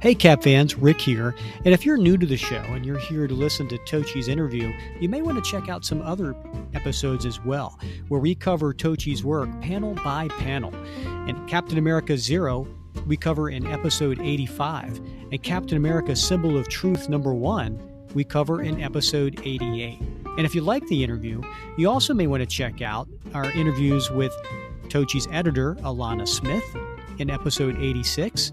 Hey Cap fans, Rick here, and if you're new to the show and you're here to listen to Tochi's interview, you may want to check out some other episodes as well, where we cover Tochi's work panel by panel. And Captain America Zero, we cover in episode 85, and Captain America Symbol of Truth #1, we cover in episode 88. And if you like the interview, you also may want to check out our interviews with Tochi's editor, Alana Smith, in episode 86,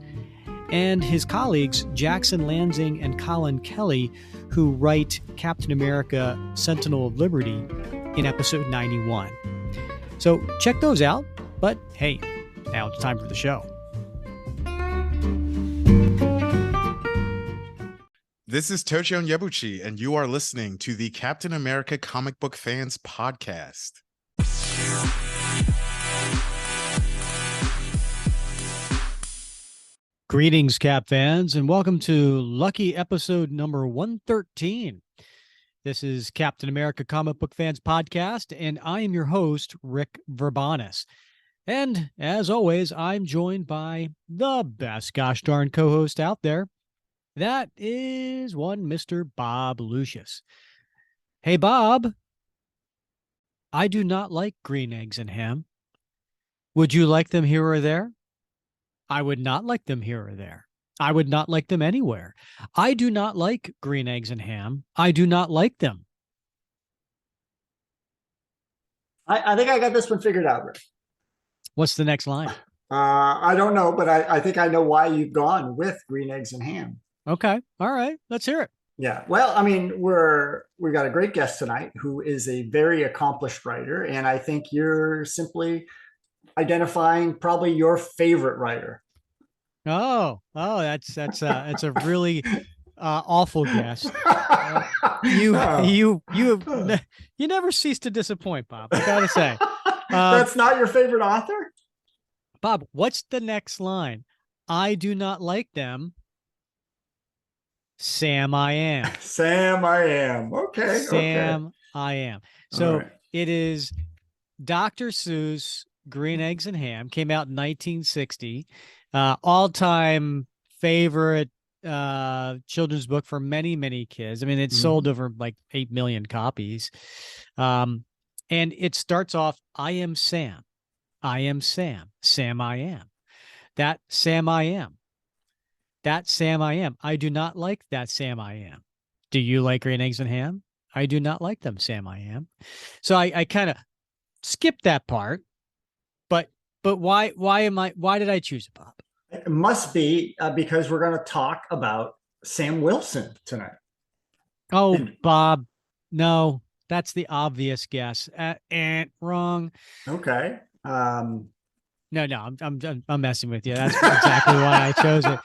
and his colleagues Jackson Lansing and Colin Kelly, who write Captain America Sentinel of Liberty in episode 91. So check those out, but hey, now it's time for the show. This is Tochi Onyebuchi, and you are listening to the Captain America Comic Book Fans Podcast. Greetings, Cap fans, and welcome to lucky episode number 113. This is Captain America Comic Book Fans Podcast, and I am your host, Rick Verbanis. And as always, I'm joined by the best gosh darn co-host out there. That is one Mr. Bob Lucius. Hey, Bob, I do not like green eggs and ham. Would you like them here or there? I would not like them here or there. I would not like them anywhere. I do not like green eggs and ham. I do not like them. I think I got this one figured out, Rick. What's the next line? I don't know, but I think I know why you've gone with green eggs and ham. Okay. All right. Let's hear it. Yeah. Well, I mean, we got a great guest tonight who is a very accomplished writer, and I think you're simply identifying probably your favorite writer. Oh, that's a really awful guess. You never cease to disappoint, Bob. I gotta say. That's not your favorite author? Bob, what's the next line? I do not like them. Sam, I am. Sam, I am. Okay. Sam, I am. So right. It is Dr. Seuss, Green Eggs and Ham, came out in 1960. All-time favorite children's book for many, many kids. I mean, it sold over like 8 million copies. And it starts off, I am Sam. I am Sam. Sam, I am. That Sam, I am. That Sam, I am. I do not like that Sam, I am. Do you like green eggs and ham? I do not like them, Sam, I am. So I kind of skipped that part, but why did I choose it, Bob? It must be because we're going to talk about Sam Wilson tonight. Oh, Bob, no, that's the obvious guess. Wrong. Okay. No, I'm messing with you. That's exactly why I chose it.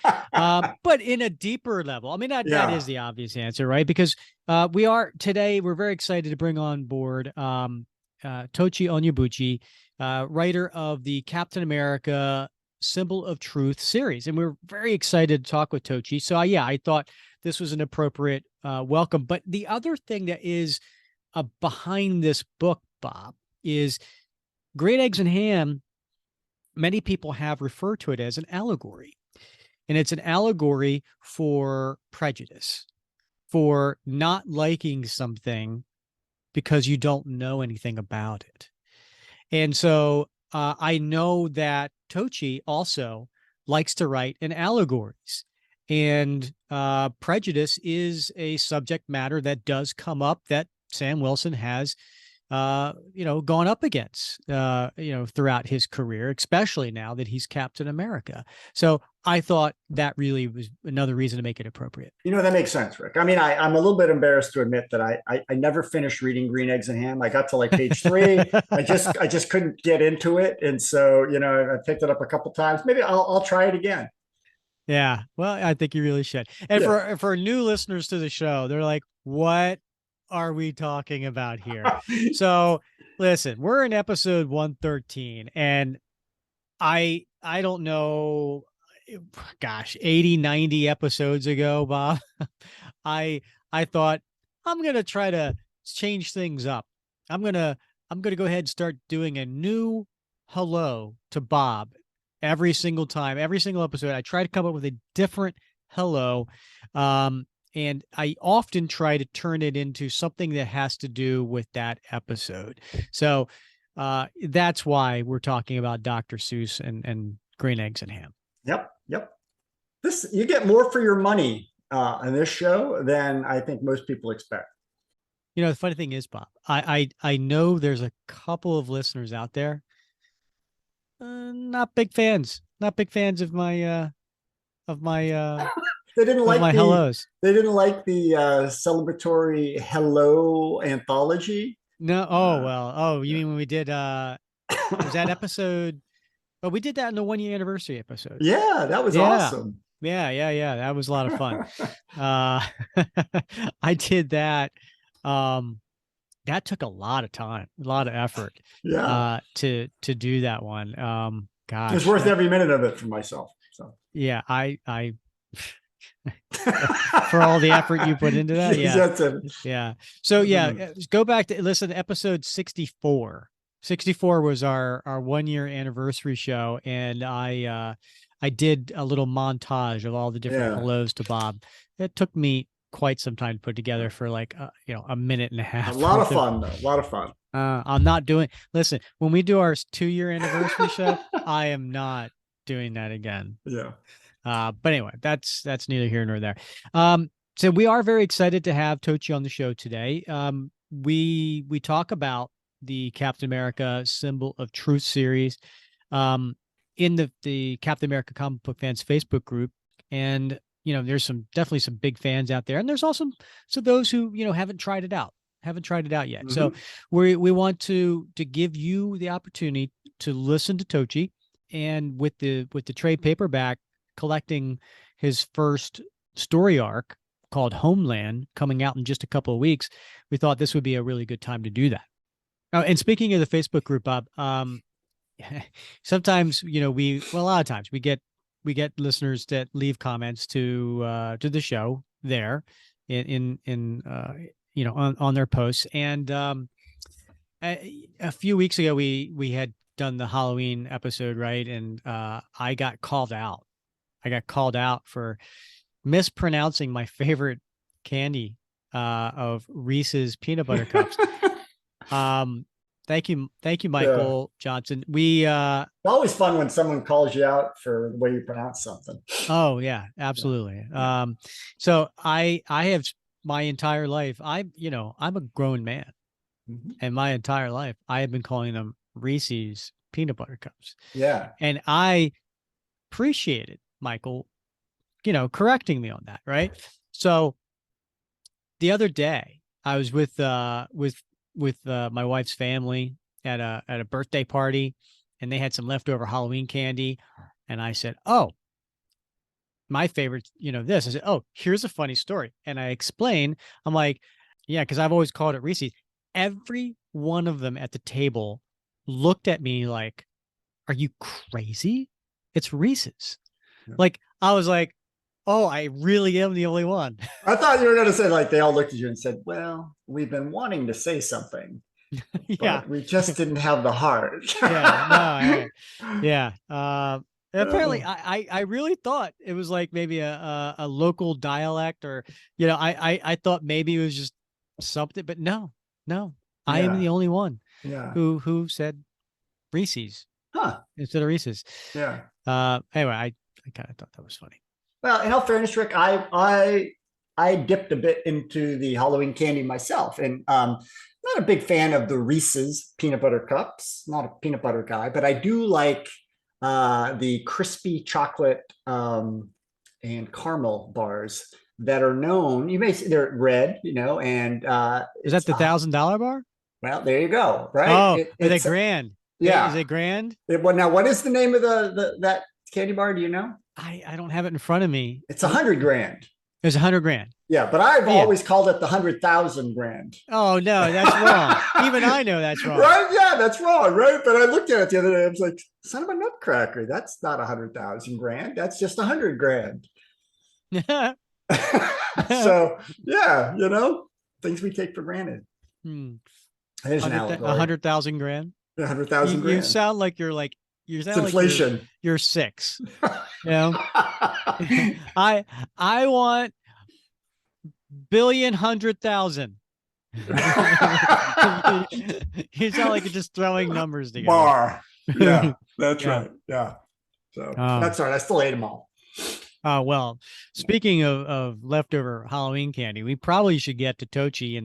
But in a deeper level, I mean, that is the obvious answer, right? Because we're very excited to bring on board Tochi Onyebuchi, writer of the Captain America Symbol of Truth series. And we're very excited to talk with Tochi. So I thought this was an appropriate welcome. But the other thing that is behind this book, Bob, is Green Eggs and Ham. Many people have referred to it as an allegory, and it's an allegory for prejudice, for not liking something because you don't know anything about it. And so I know that Tochi also likes to write in allegories, and prejudice is a subject matter that does come up that Sam Wilson has gone up against, throughout his career, especially now that he's Captain America. So I thought that really was another reason to make it appropriate. That makes sense, Rick. I mean, I'm a little bit embarrassed to admit that I never finished reading Green Eggs and Ham. I got to like page 3. I just couldn't get into it. And so, I picked it up a couple times. Maybe I'll try it again. Yeah. Well, I think you really should. And for new listeners to the show, they're like, what are we talking about here? So listen, we're in episode 113, and I don't know, gosh, 80, 90 episodes ago, Bob, I thought I'm going to try to change things up. I'm going to go ahead and start doing a new hello to Bob every single time, every single episode. I try to come up with a different hello. And I often try to turn it into something that has to do with that episode. So that's why we're talking about Dr. Seuss and Green Eggs and Ham. Yep. This, you get more for your money on this show than I think most people expect. You know, the funny thing is, Bob, I know there's a couple of listeners out there, not big fans of my They didn't like my the hellos. They didn't like the celebratory hello anthology. No, you mean when we did was that episode? Oh, we did that in the 1 year anniversary episode. Yeah, that was awesome. Yeah. That was a lot of fun. I did that. That took a lot of time, a lot of effort. Yeah. To do that one. Gosh. It was worth every minute of it for myself. So yeah, I for all the effort you put into that. Yeah. Yeah. So yeah, go back to listen to episode 64. 64 was our 1 year anniversary show, and I did a little montage of all the different hellos to Bob. It took me quite some time to put together for like a minute and a half. A lot of fun though. A lot of fun. I'm not doing. Listen, when we do our 2 year anniversary show, I am not doing that again. Yeah. But anyway, that's neither here nor there. So we are very excited to have Tochi on the show today. We talk about the Captain America Symbol of Truth series in the Captain America Comic Book Fans Facebook group. And, there's definitely some big fans out there. And there's also those who, haven't tried it out yet. Mm-hmm. So we want to give you the opportunity to listen to Tochi, and with the trade paperback collecting his first story arc called Homeland coming out in just a couple of weeks, we thought this would be a really good time to do that. And speaking of the Facebook group, Bob, sometimes, a lot of times we get listeners that leave comments to the show there on their posts. And a few weeks ago, we had done the Halloween episode, right? And I got called out. For mispronouncing my favorite candy of Reese's peanut butter cups. Thank you, Michael Johnson. It's always fun when someone calls you out for the way you pronounce something. Oh yeah, absolutely. Yeah. So I have my entire life, I'm a grown man, and my entire life I have been calling them Reese's peanut butter cups. Yeah. And I appreciated Michael, correcting me on that. Right. So the other day I was with my wife's family at a birthday party, and they had some leftover Halloween candy. And I said, oh, my favorite, this. I said, oh, here's a funny story. And I explained, I'm like, yeah, because I've always called it Reese's. Every one of them at the table looked at me like, are you crazy? It's Reese's. Yeah. Like, I was like, oh, I really am the only one. I thought you were going to say, like, they all looked at you and said, well, we've been wanting to say something. Yeah. We just didn't have the heart. Yeah. Apparently, I really thought it was like maybe a local dialect, or, I thought maybe it was just something, but no, I am the only one who said Reese's instead of Reese's. Yeah. Anyway, I kind of thought that was funny. Well, in all fairness, Rick, I dipped a bit into the Halloween candy myself, and not a big fan of the Reese's peanut butter cups. Not a peanut butter guy, but I do like the crispy chocolate and caramel bars that are known. You may say they're red, and is that the $1,000 bar? Well, there you go. Right? Oh, are they grand? Yeah, is it grand? Now, what is the name of that candy bar? Do you know? I don't have it in front of me. It's 100 grand. It's 100 grand. Yeah, but I've always called it the 100,000 grand. Oh no, that's wrong. Even I know that's wrong. Right? Yeah, that's wrong, right? But I looked at it the other day. I was like, son of a nutcracker. That's not 100,000 grand. That's just 100 grand. So yeah, things we take for granted. There's an allegory. 100,000 grand. 100,000 grand. You sound like you're inflation. You're 6. I want billion 100,000. You sound like you're just throwing numbers together. Bar. Yeah, that's Yeah. right. Yeah. So Um, that's all right. I still ate them all. Well, speaking of leftover Halloween candy, we probably should get to Tochi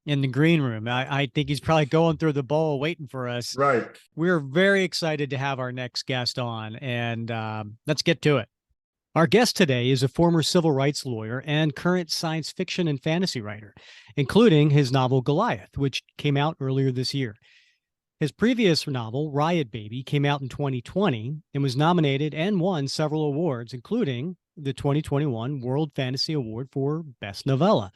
in the green room. I think he's probably going through the bowl waiting for us. Right. We're very excited to have our next guest on, and let's get to it. Our guest today is a former civil rights lawyer and current science fiction and fantasy writer, including his novel Goliath, which came out earlier this year. His previous novel, Riot Baby, came out in 2020 and was nominated and won several awards, including the 2021 World Fantasy Award for Best Novella.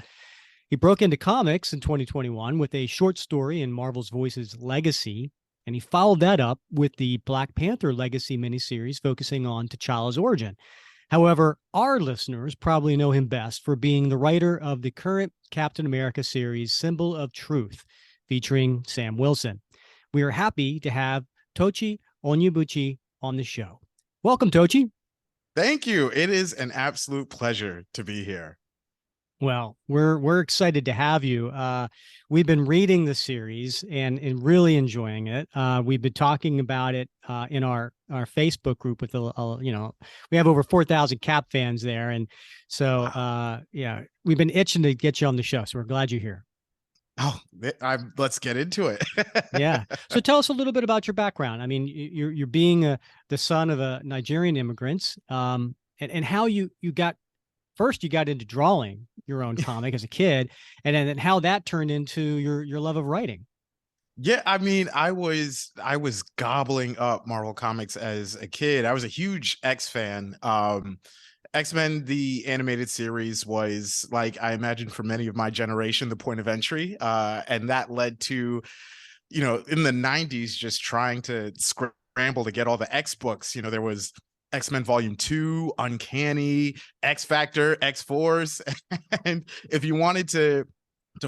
He broke into comics in 2021 with a short story in Marvel's Voices Legacy, and he followed that up with the Black Panther Legacy miniseries focusing on T'Challa's origin. However, our listeners probably know him best for being the writer of the current Captain America series, Symbol of Truth, featuring Sam Wilson. We are happy to have Tochi Onyebuchi on the show. Welcome, Tochi. Thank you. It is an absolute pleasure to be here. Well, we're excited to have you. We've been reading the series and really enjoying it. We've been talking about it in our Facebook group with we have over 4,000 Cap fans there, and so yeah, we've been itching to get you on the show. So we're glad you're here. Oh, let's get into it. Yeah. So tell us a little bit about your background. I mean, you're being the son of a Nigerian immigrants, and how you got into drawing your own comic as a kid, and then how that turned into your love of writing. Yeah, I mean, I was gobbling up Marvel Comics as a kid. I was a huge X fan. X-Men, the animated series, was, like, I imagine for many of my generation, the point of entry. And that led to, in the 90s, just trying to scramble to get all the X books. There was X-Men Volume 2, Uncanny, X Factor, X-Force. And if you wanted to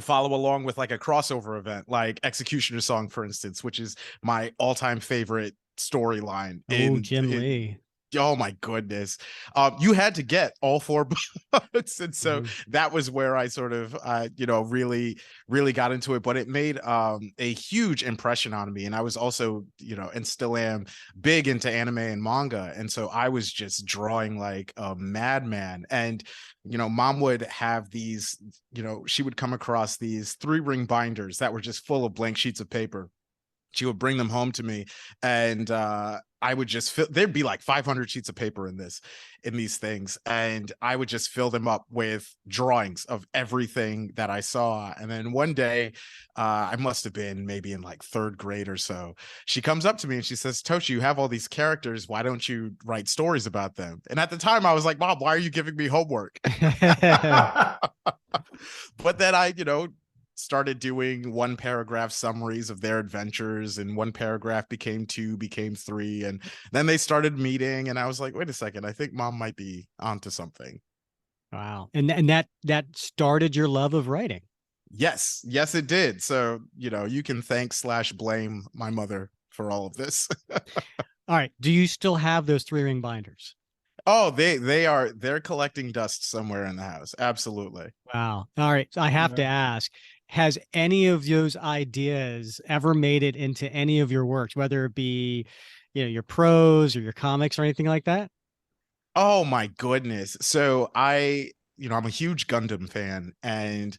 follow along with like a crossover event, like Executioner's Song, for instance, which is my all-time favorite storyline. Jim Lee. Oh my goodness. You had to get all 4 books. And so that was where I sort of, really, really got into it. But it made a huge impression on me. And I was also, and still am, big into anime and manga. And so I was just drawing like a madman. And, Mom would have these, she would come across these 3-ring binders that were just full of blank sheets of paper. She would bring them home to me, and I would just there'd be like 500 sheets of paper in these things, and I would just fill them up with drawings of everything that I saw. And then one day, I must have been maybe in like 3rd grade or so, she comes up to me and she says, "Tochi, you have all these characters. Why don't you write stories about them?" And at the time I was like, "Mom, why are you giving me homework?" But then I, started doing 1-paragraph summaries of their adventures, and 1 paragraph became 2, became 3, and then they started meeting, and I was like, wait a second, I think Mom might be onto something. Wow. And that started your love of writing. Yes, it did. So, you can thank/blame my mother for all of this. All right. Do you still have those 3-ring binders? Oh, they're collecting dust somewhere in the house. Absolutely. Wow. All right. So I have to ask, has any of those ideas ever made it into any of your works, whether it be, your prose or your comics or anything like that? Oh my goodness. So I'm a huge Gundam fan, and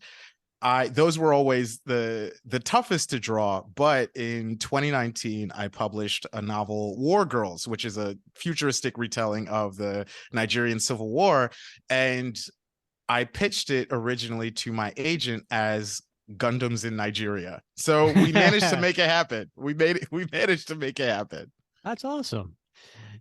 those were always the toughest to draw. But in 2019, I published a novel, War Girls, which is a futuristic retelling of the Nigerian Civil War. And I pitched it originally to my agent as Gundams in Nigeria. So we managed to make it happen. We managed to make it happen. That's awesome.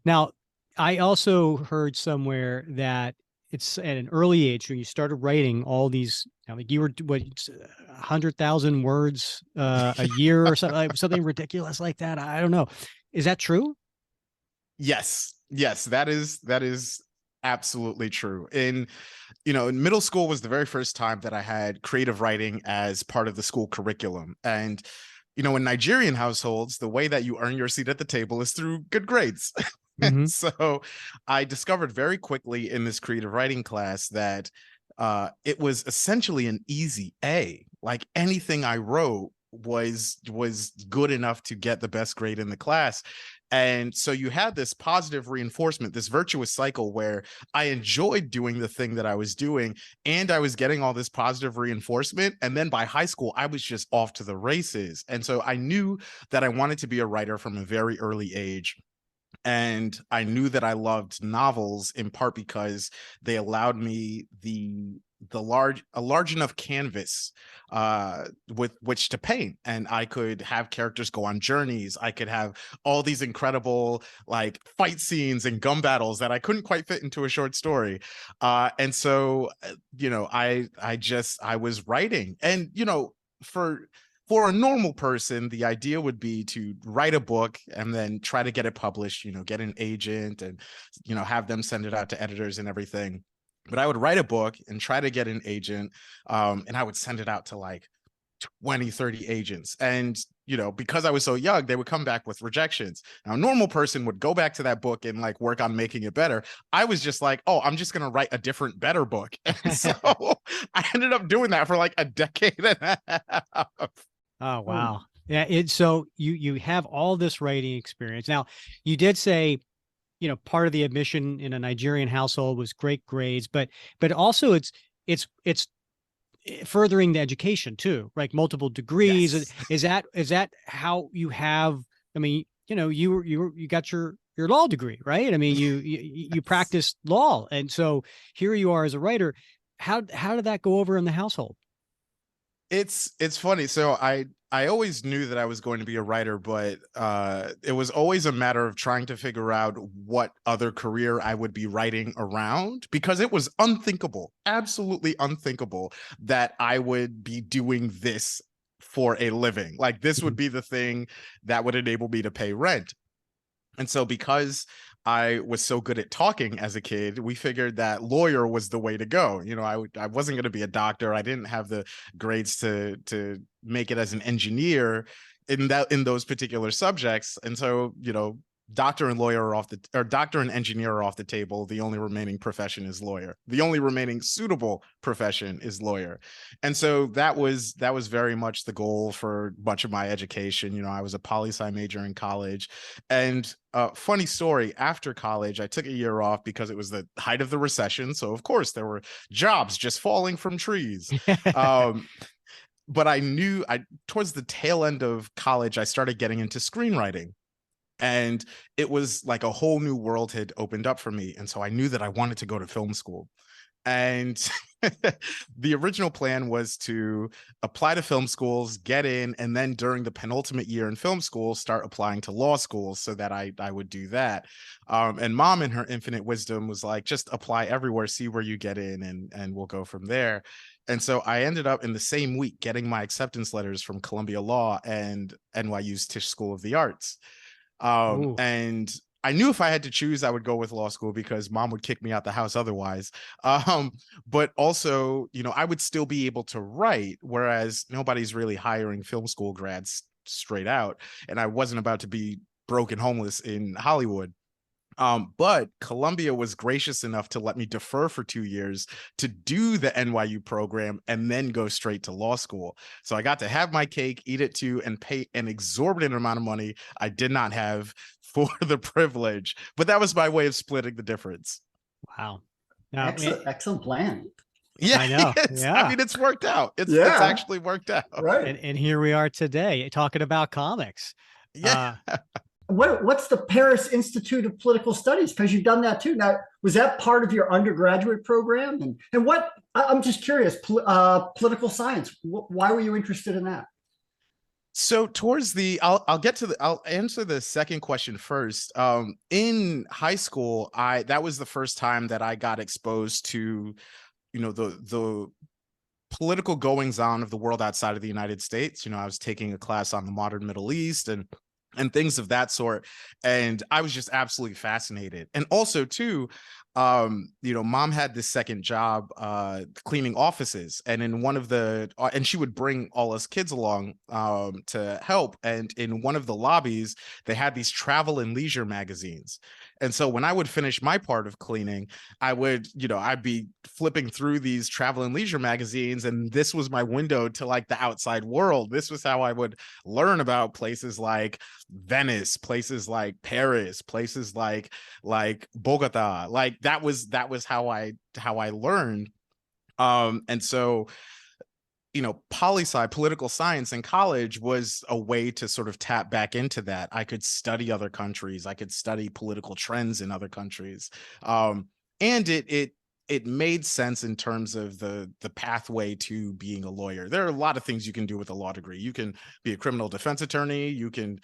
Now, I also heard somewhere that it's at an early age when you started writing all these, like you were 100,000 words a year or something ridiculous like that. I don't know. Is that true? Yes, that is absolutely true. In middle school was the very first time that I had creative writing as part of the school curriculum. And in Nigerian households, the way that you earn your seat at the table is through good grades. Mhm. So I discovered very quickly in this creative writing class that it was essentially an easy A. Like anything I wrote was good enough to get the best grade in the class. And so you had this positive reinforcement, this virtuous cycle where I enjoyed doing the thing that I was doing, and I was getting all this positive reinforcement. And then by high school, I was just off to the races. And so I knew that I wanted to be a writer from a very early age. And I knew that I loved novels in part because they allowed me a large enough canvas with which to paint, and I could have characters go on journeys. I could have all these incredible like fight scenes and gun battles that I couldn't quite fit into a short story. And so I was writing, and for a normal person, the idea would be to write a book and then try to get it published, get an agent and, have them send it out to editors and everything. But I would write a book and try to get an agent, and I would send it out to like 20, 30 agents. And, because I was so young, they would come back with rejections. Now, a normal person would go back to that book and like work on making it better. I was just like, oh, I'm just going to write a different, better book. And so I ended up doing that for like a decade and a half. Oh, wow. Yeah. So you have all this writing experience. Now, you did say, part of the admission in a Nigerian household was great grades, but also it's furthering the education too, like multiple degrees. Yes. Is that how you have, I mean, you got your law degree, right? I mean, you practiced law. And so here you are as a writer. How did that go over in the household? It's funny. So I always knew that I was going to be a writer, but it was always a matter of trying to figure out what other career I would be writing around, because it was unthinkable, absolutely unthinkable, that I would be doing this for a living. Like this would be the thing that would enable me to pay rent. And so because I was so good at talking as a kid, we figured that lawyer was the way to go. I wasn't going to be a doctor. I didn't have the grades to make it as an engineer in those particular subjects. And so, doctor and engineer are off the table. The only remaining profession is lawyer. The only remaining suitable profession is lawyer. And so that was very much the goal for much of my education. I was a poli-sci major in college. And funny story, after college, I took a year off because it was the height of the recession. So of course there were jobs just falling from trees. But I knew towards the tail end of college, I started getting into screenwriting. And it was like a whole new world had opened up for me. And so I knew that I wanted to go to film school. And the original plan was to apply to film schools, get in, and then during the penultimate year in film school, start applying to law schools so that I would do that. And mom, in her infinite wisdom, was like, just apply everywhere, see where you get in, and we'll go from there. And so I ended up in the same week getting my acceptance letters from Columbia Law and NYU's Tisch School of the Arts. Ooh. And I knew if I had to choose, I would go with law school because mom would kick me out the house otherwise. But also, I would still be able to write, whereas nobody's really hiring film school grads straight out. And I wasn't about to be broken homeless in Hollywood. But Columbia was gracious enough to let me defer for 2 years to do the NYU program and then go straight to law school. So I got to have my cake, eat it too, and pay an exorbitant amount of money I did not have for the privilege. But that was my way of splitting the difference. Wow. Excellent plan. Yeah, I know. I mean, it's worked out. It's actually worked out. Right. And here we are today talking about comics. Yeah. What's the Paris Institute of Political Studies? Because you've done that too. Now, was that part of your undergraduate program? And what, I'm just curious, political science, why were you interested in that? So I'll answer the second question first. In high school, that was the first time that I got exposed to, the political goings on of the world outside of the United States. I was taking a class on the modern Middle East and things of that sort. And I was just absolutely fascinated. And also too, mom had this second job cleaning offices, and in one of the and she would bring all us kids along to help, and in one of the lobbies they had these travel and leisure magazines. And so when I would finish my part of cleaning, I'd be flipping through these travel and leisure magazines, and this was my window to like the outside world. This was how I would learn about places like Venice, places like Paris, places like Bogota. Like that was how I learned. And so poli-sci, political science in college was a way to sort of tap back into that. I could study other countries. I could study political trends in other countries. And it made sense in terms of the pathway to being a lawyer. There are a lot of things you can do with a law degree. You can be a criminal defense attorney. You can,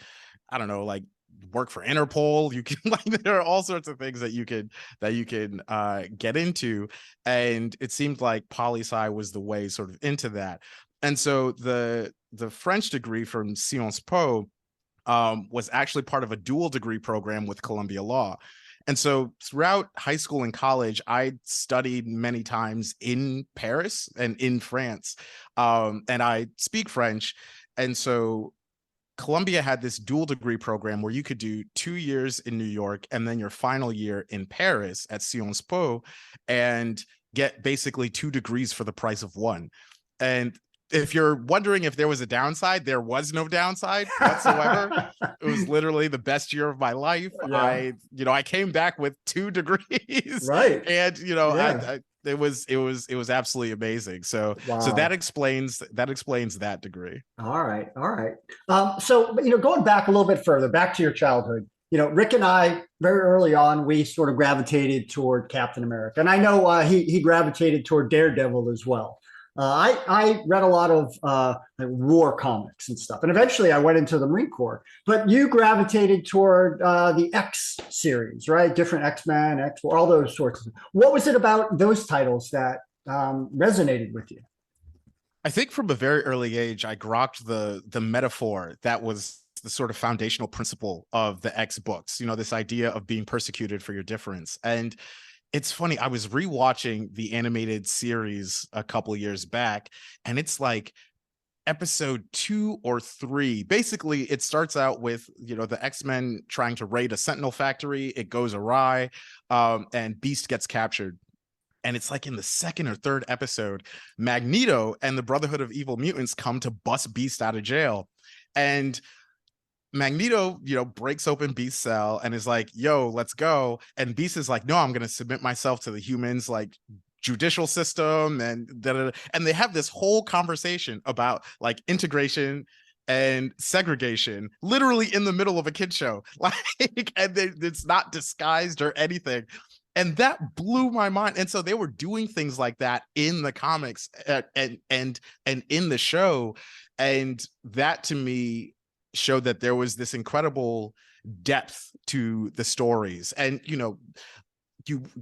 I don't know, like work for Interpol. You can like there are all sorts of things that you can get into, and it seemed like poli-sci was the way sort of into that. And so the French degree from Sciences Po was actually part of a dual degree program with Columbia Law. And so throughout high school and college, I studied many times in Paris and in France, and I speak French. And so Columbia had this dual degree program where you could do 2 years in New York and then your final year in Paris at Sciences Po and get basically 2 degrees for the price of one. And if you're wondering if there was a downside, there was no downside whatsoever. It was literally the best year of my life. Yeah. I came back with 2 degrees. Right. And, it was absolutely amazing. So, wow. So that explains that degree. All right. So, going back a little bit further, back to your childhood, Rick and I, very early on, we sort of gravitated toward Captain America. And I know he gravitated toward Daredevil as well. I read a lot of war comics and stuff, and eventually I went into the Marine Corps. But you gravitated toward the X series, right? Different X-Men, X-War, all those sorts of things. What was it about those titles that resonated with you? I think from a very early age, I grokked the metaphor that was the sort of foundational principle of the X books. This idea of being persecuted for your difference. And it's funny, I was rewatching the animated series a couple years back, and it's like episode 2 or 3. Basically, it starts out with, the X-Men trying to raid a Sentinel factory. It goes awry, and Beast gets captured. And it's like in the 2nd or 3rd episode, Magneto and the Brotherhood of Evil Mutants come to bust Beast out of jail. And Magneto, breaks open Beast's cell and is like, yo, let's go. And Beast is like, no, I'm going to submit myself to the humans, like, judicial system. And and they have this whole conversation about like integration and segregation, literally in the middle of a kid show. Like, and it's not disguised or anything. And that blew my mind. And so they were doing things like that in the comics and in the show. And that to me showed that there was this incredible depth to the stories. And you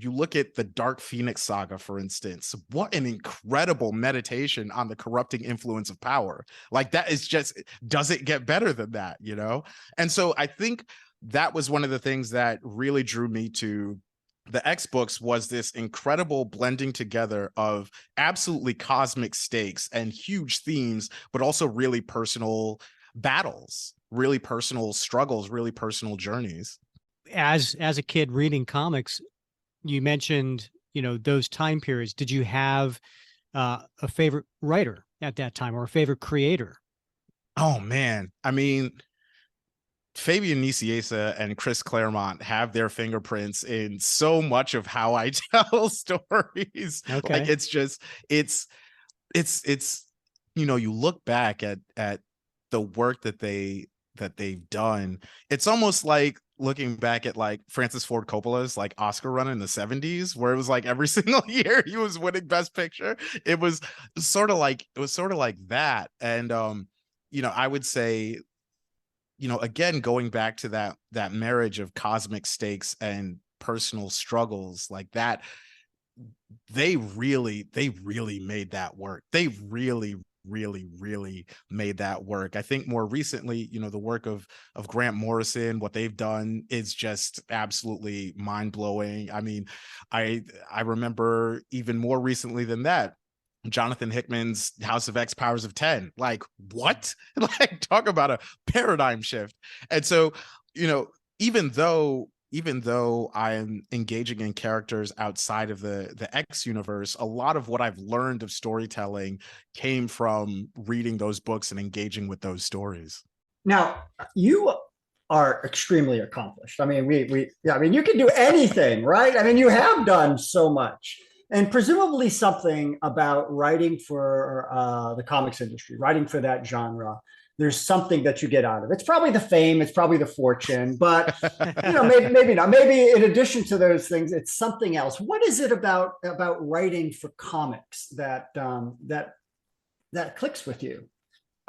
look at the Dark Phoenix saga, for instance, what an incredible meditation on the corrupting influence of power. Like, that is just, does it get better than that? And so I think that was one of the things that really drew me to the X books, was this incredible blending together of absolutely cosmic stakes and huge themes, but also really personal battles, really personal struggles, really personal journeys. As a kid reading comics, you mentioned, those time periods. Did you have a favorite writer at that time, or a favorite creator? Oh man, I mean, Fabian Nicieza and Chris Claremont have their fingerprints in so much of how I tell stories. Okay. Like, it's you look back at the work that they've done. It's almost like looking back at like Francis Ford Coppola's like Oscar run in the 70s, where it was like every single year he was winning Best Picture. It was sort of like that. And I would say, again, going back to that marriage of cosmic stakes and personal struggles, like that, they really made that work. They really really made that work. I think more recently, you know, the work of Grant Morrison, what they've done is just absolutely mind-blowing. I mean, I remember even more recently than that, Jonathan Hickman's House of X Powers of 10. Like, what? Like, talk about a paradigm shift. And so, you know, even though I'm engaging in characters outside of the X universe, a lot of what I've learned of storytelling came from reading those books and engaging with those stories. Now, you are extremely accomplished. I mean, yeah, I mean, you can do anything, right? I mean, you have done so much, and presumably something about writing for the comics industry, writing for that genre. There's something that you get out of it. It's probably the fame, it's probably the fortune, but you know, maybe not. Maybe in addition to those things, it's something else. What is it about writing for comics that that clicks with you?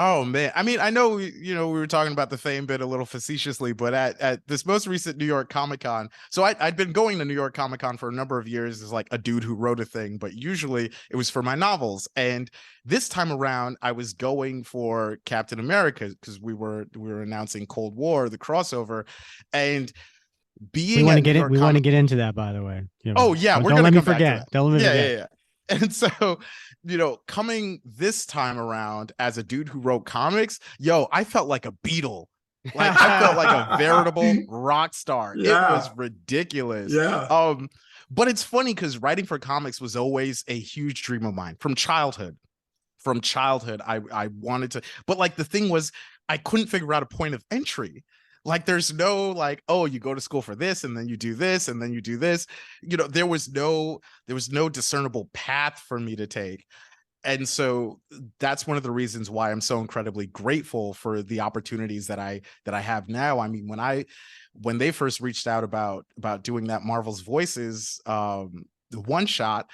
Oh man, I mean, I know you know we were talking about the fame bit a little facetiously, but at this most recent New York Comic Con, so I'd been going to New York Comic Con for a number of years as like a dude who wrote a thing, but usually it was for my novels. And this time around, I was going for Captain America because we were announcing Cold War, the crossover, and We being want to at New get it. York We want to Comic. get into that, by the way. You know, Oh yeah, we're don't gonna let me come back to forget. that. Don't let me Yeah, forget. yeah. And so, you know, coming this time around as a dude who wrote comics, yo, I felt like a Beatle. Like I felt like a veritable rock star. It was Yeah, ridiculous. yeah. But it's funny because writing for comics was always a huge dream of mine from childhood. From childhood, I wanted to, but like the thing was, I couldn't figure out a point of entry. Like there's no like, oh, you go to school for this and then you do this and then you do this. You know, there was no discernible path for me to take. And so that's one of the reasons why I'm so incredibly grateful for the opportunities that I have now. I mean, when they first reached out about doing that Marvel's Voices the one shot,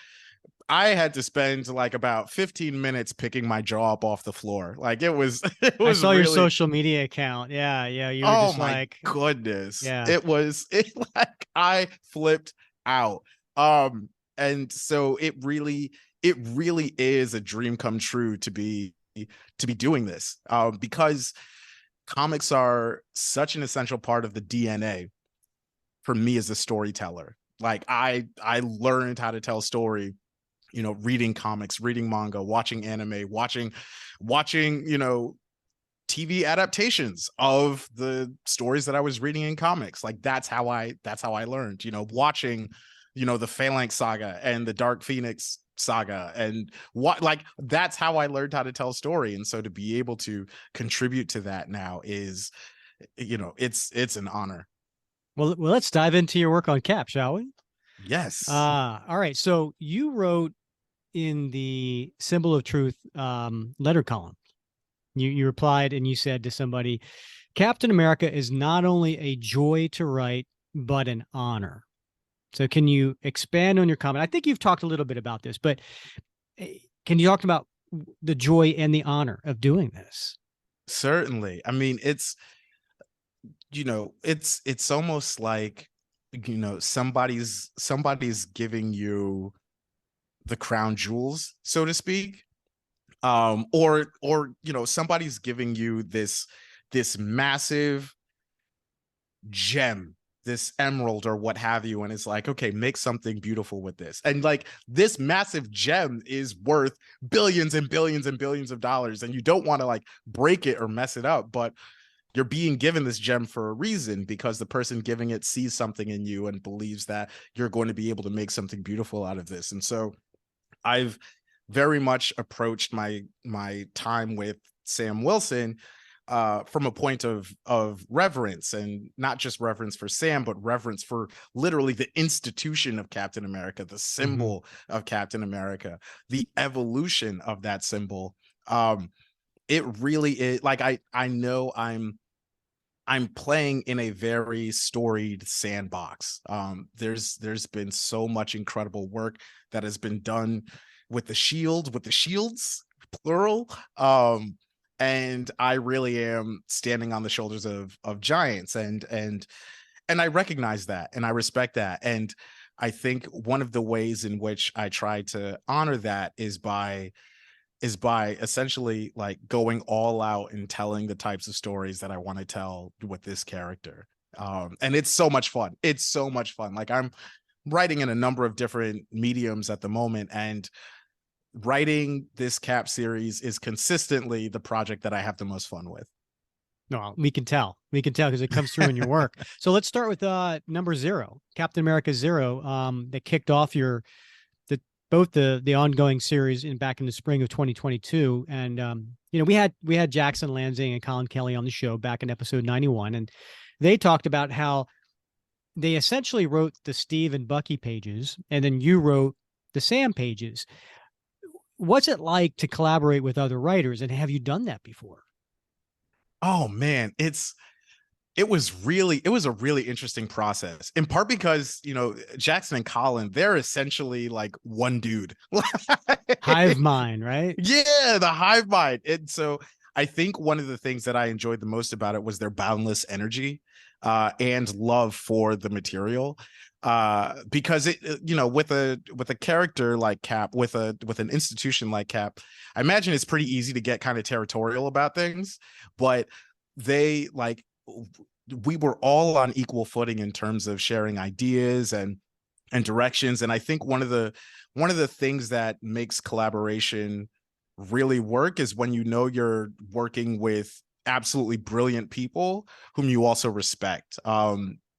I had to spend like about 15 minutes picking my jaw up off the floor. Like it was it I was saw your really, social media account. Yeah, yeah. You were oh just my like, goodness. yeah. It like I flipped out. And so it really is a dream come true to be doing this. Because comics are such an essential part of the DNA for me as a storyteller. Like I learned how to tell story, you know, reading comics, reading manga, watching anime, watching, you know, TV adaptations of the stories that I was reading in comics. Like that's how I learned, you know, watching, you know, the Phalanx saga and the Dark Phoenix saga and what, like that's how I learned how to tell story. And so to be able to contribute to that now is, you know, it's an honor. Well, let's dive into your work on Cap, shall we? Yes. All right. So you wrote in the Symbol of Truth letter column. You replied and you said to somebody, Captain America is not only a joy to write, but an honor. So can you expand on your comment? I think you've talked a little bit about this, but can you talk about the joy and the honor of doing this? Certainly. I mean, it's, you know, it's almost like, you know, somebody's giving you the crown jewels, so to speak. Or you know, somebody's giving you this massive gem, this emerald or what have you, and it's like, okay, make something beautiful with this. And like this massive gem is worth billions and billions and billions of dollars, and you don't want to like break it or mess it up, but you're being given this gem for a reason because the person giving it sees something in you and believes that you're going to be able to make something beautiful out of this. And so I've very much approached my time with Sam Wilson from a point of reverence, and not just reverence for Sam, but reverence for literally the institution of Captain America, the symbol of Captain America, the evolution of that symbol. It really is like I know I'm playing in a very storied sandbox. There's been so much incredible work that has been done with the shields, plural. And I really am standing on the shoulders of giants, and I recognize that and I respect that. And I think one of the ways in which I try to honor that is by is by essentially like going all out and telling the types of stories that I want to tell with this character. And it's so much fun. It's so much fun. Like I'm writing in a number of different mediums at the moment, and writing this Cap series is consistently the project that I have the most fun with. No, we can tell. We can tell because it comes through in your work. So let's start with number 0, Captain America 0, that kicked off your both the ongoing series back in the spring of 2022. And you know, we had Jackson Lansing and Colin Kelly on the show back in episode 91, and they talked about how they essentially wrote the Steve and Bucky pages, and then you wrote the Sam pages. What's it like to collaborate with other writers, and have you done that before? Oh man, it was a really interesting process, in part because, you know, Jackson and Colin, they're essentially like one dude. Hive mind, right? Yeah, the hive mind. And so I think one of the things that I enjoyed the most about it was their boundless energy and love for the material. Because it, you know, with a character like Cap, with an institution like Cap, I imagine it's pretty easy to get kind of territorial about things, but they like, we were all on equal footing in terms of sharing ideas and directions. And I think one of the things that makes collaboration really work is when you know you're working with absolutely brilliant people whom you also respect.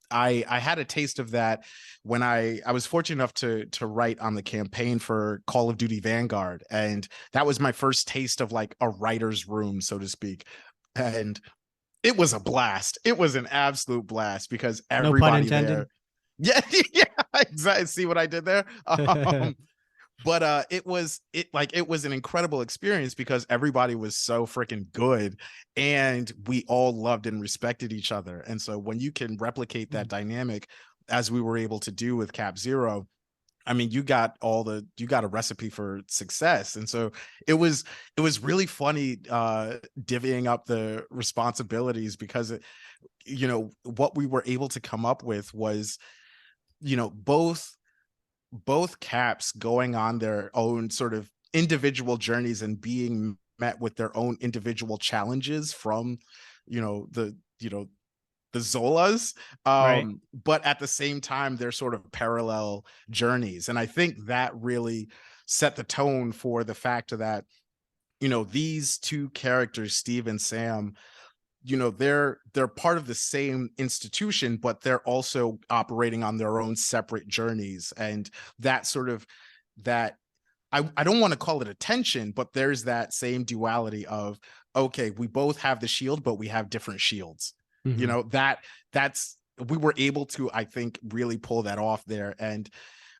I had a taste of that when I was fortunate enough to write on the campaign for Call of Duty Vanguard, and that was my first taste of like a writer's room, so to speak. And it was a blast. It was an absolute blast because everybody No pun intended. there. Yeah, yeah, exactly. See what I did there? But it was an incredible experience because everybody was so freaking good, and we all loved and respected each other. And so when you can replicate that dynamic, as we were able to do with Cap Zero, I mean, you got a recipe for success. And so it was really funny divvying up the responsibilities, because you know, what we were able to come up with was, you know, both Caps going on their own sort of individual journeys and being met with their own individual challenges from, you know, the Zolas, Right. but at the same time they're sort of parallel journeys. And I think that really set the tone for the fact that, you know, these two characters, Steve and Sam, you know, they're part of the same institution, but they're also operating on their own separate journeys. And that sort of, that I don't want to call it a tension, but there's that same duality of, okay, we both have the shield, but we have different shields. Mm-hmm. You know, that's we were able to, I think, really pull that off there. And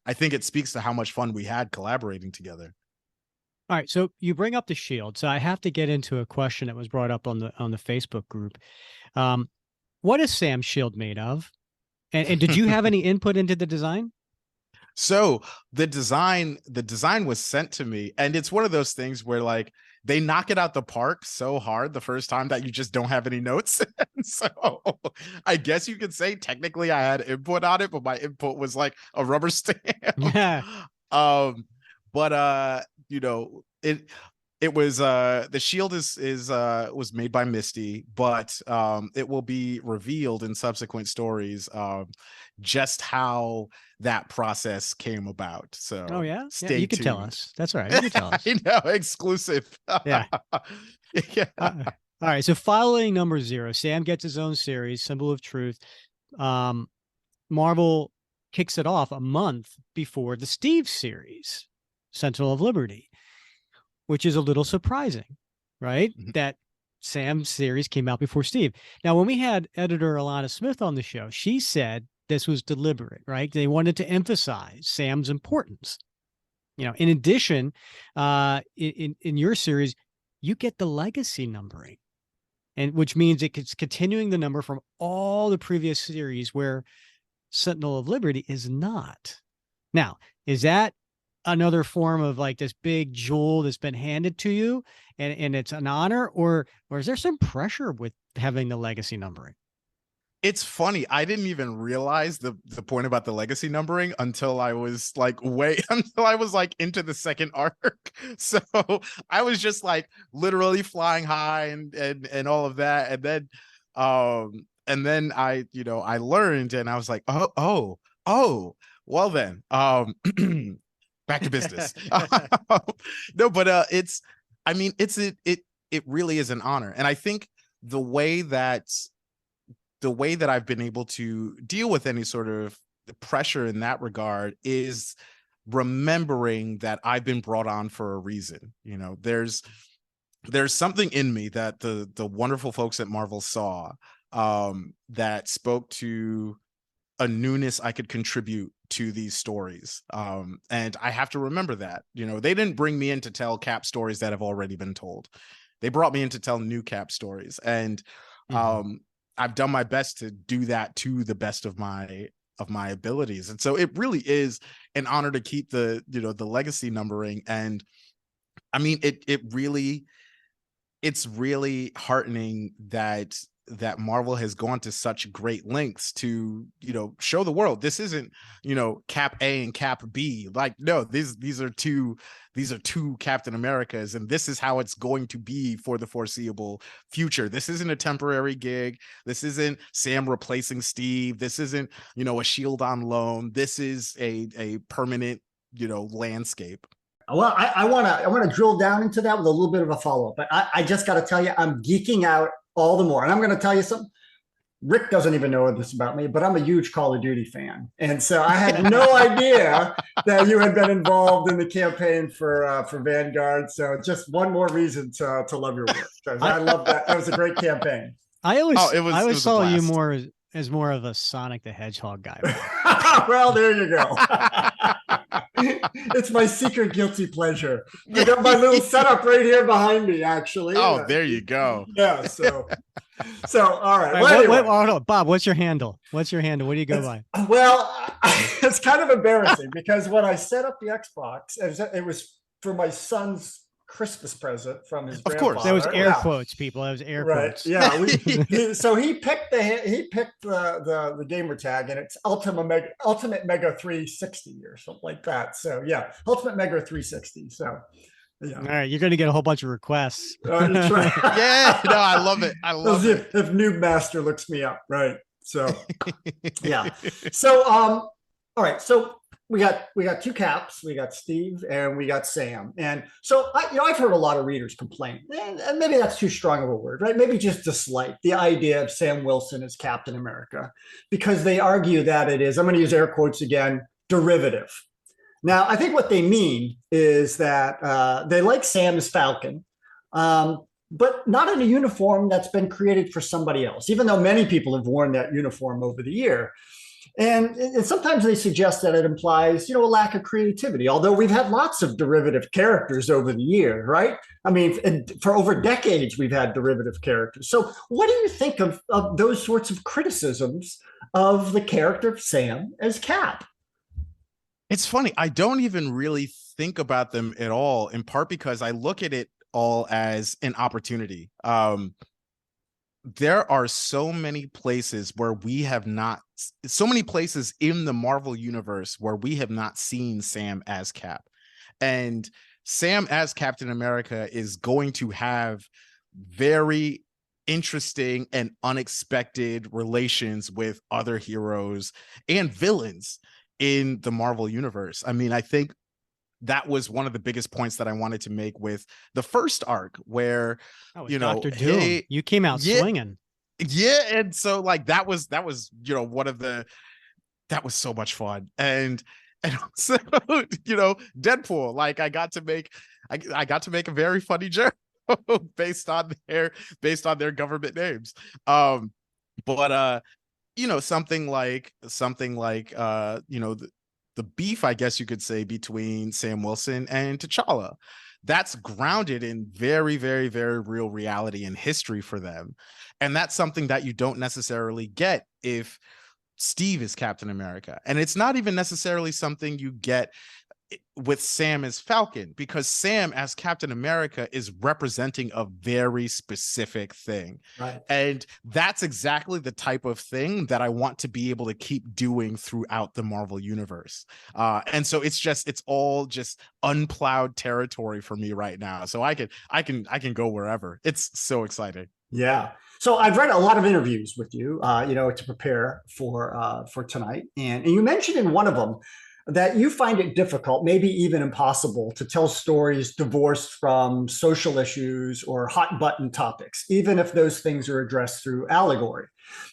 I think it speaks to how much fun we had collaborating together. All right, so you bring up the shield, so I have to get into a question that was brought up on the Facebook group. What is Sam's shield made of? And did you have any input into the design? So the design was sent to me, and it's one of those things where like they knock it out the park so hard the first time that you just don't have any notes. And so I guess you could say technically I had input on it, but my input was like a rubber stamp. Yeah. But you know, it was the shield was made by Misty, but it will be revealed in subsequent stories just how that process came about. So Oh yeah, stay you can tuned. tell us. That's all right. You can tell us. I know, exclusive. Yeah. Yeah. All right. So following number 0, Sam gets his own series, Symbol of Truth. Marvel kicks it off a month before the Steve series, Sentinel of Liberty, which is a little surprising, right? Mhm. That Sam's series came out before Steve. Now, when we had editor Alana Smith on the show, she said this was deliberate, right? They wanted to emphasize Sam's importance. You know, in addition, in your series, you get the legacy numbering, and which means it's continuing the number from all the previous series where Sentinel of Liberty is not. Now, is that another form of like this big jewel that's been handed to you and it's an honor, or is there some pressure with having the legacy numbering? It's funny. I didn't even realize the point about the legacy numbering until I was like until I was like into the second arc. So I was just like literally flying high and all of that. And then I, I learned and I was like, well then, back to business. No, but I mean, it really is an honor. And I think the way that I've been able to deal with any sort of pressure in that regard is remembering that I've been brought on for a reason. There's something in me that the wonderful folks at Marvel saw, that spoke to a newness I could contribute to these stories. And I have to remember that. They didn't bring me in to tell Cap stories that have already been told. They brought me in to tell new Cap stories. And I've done my best to do that to the best of my abilities. And so it really is an honor to keep the legacy numbering. And I mean, it's really heartening that Marvel has gone to such great lengths to, show the world this isn't, Cap A and Cap B. Like, no, these are two Captain Americas, and this is how it's going to be for the foreseeable future. This isn't a temporary gig. This isn't Sam replacing Steve. This isn't, a Shield on loan. This is a permanent, landscape. Well, I want to drill down into that with a little bit of a follow-up, but I just got to tell you, I'm geeking out all the more. And I'm going to tell you something. Rick doesn't even know this about me, but I'm a huge Call of Duty fan. And so I had no idea that you had been involved in the campaign for Vanguard. So just one more reason to love your work. I love that. That was a great campaign. I always saw you more as more of a Sonic the Hedgehog guy. Well, there you go. It's my secret guilty pleasure. I got my little setup right here behind me, actually. Oh, there you go. Yeah. So all right. Well, anyway. Hold on, Bob. What's your handle? What do you go by? Well, it's kind of embarrassing because when I set up the Xbox, it was for my son's Christmas present from his grandfather. Of course, that was air quotes, people. That was air quotes. Yeah. So he picked the gamer tag, and it's Ultimate Mega 360 or something like that. So yeah, Ultimate Mega 360. So yeah. All right, you're going to get a whole bunch of requests. That's right. Yeah, no, I love it. I love it. If Noob Master looks me up, right? So yeah. So all right. So we got two Caps. We got Steve and we got Sam. And so I've heard a lot of readers complain, and maybe that's too strong of a word, right? Maybe just dislike the idea of Sam Wilson as Captain America, because they argue that it is, I'm going to use air quotes again, derivative. Now, I think what they mean is that they like Sam as Falcon, but not in a uniform that's been created for somebody else, even though many people have worn that uniform over the year. And sometimes they suggest that it implies, a lack of creativity, although we've had lots of derivative characters over the year, right? I mean, for over decades, we've had derivative characters. So what do you think of those sorts of criticisms of the character of Sam as Cap? It's funny. I don't even really think about them at all, in part because I look at it all as an opportunity. There are so many places so many places in the Marvel universe where we have not seen Sam as Cap. And Sam as Captain America is going to have very interesting and unexpected relations with other heroes and villains in the Marvel universe. I mean, I think that was one of the biggest points that I wanted to make with the first arc, where Dr. Doom, you came out swinging. Yeah, and so like that was one of the, that was so much fun. And also Deadpool, like I got to make a very funny joke based on their government names. But something like the beef, I guess you could say, between Sam Wilson and T'Challa, that's grounded in very, very, very real reality and history for them. And that's something that you don't necessarily get if Steve is Captain America. And it's not even necessarily something you get with Sam as Falcon, because Sam as Captain America is representing a very specific thing. Right. And that's exactly the type of thing that I want to be able to keep doing throughout the Marvel universe. And so it's all just unplowed territory for me right now. So I can go wherever. It's so exciting. Yeah. So I've read a lot of interviews with you, to prepare for tonight, and you mentioned in one of them that you find it difficult, maybe even impossible, to tell stories divorced from social issues or hot button topics, even if those things are addressed through allegory.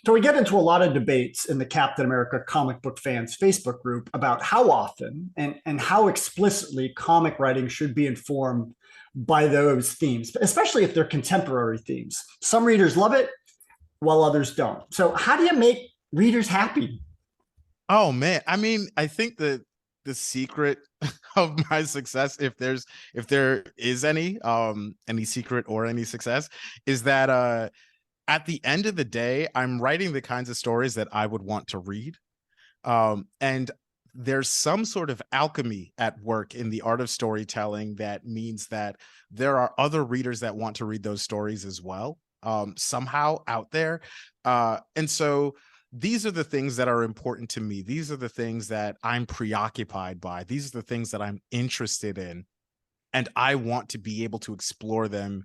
So we get into a lot of debates in the Captain America comic book fans Facebook group about how often and how explicitly comic writing should be informed by those themes, especially if they're contemporary themes. Some readers love it, while others don't. So how do you make readers happy? Oh man, I mean, I think the secret of my success, if there is any secret or any success, is that at the end of the day, I'm writing the kinds of stories that I would want to read. And there's some sort of alchemy at work in the art of storytelling that means that there are other readers that want to read those stories as well, somehow out there. And so these are the things that are important to me. These are the things that I'm preoccupied by. These are the things that I'm interested in. And I want to be able to explore them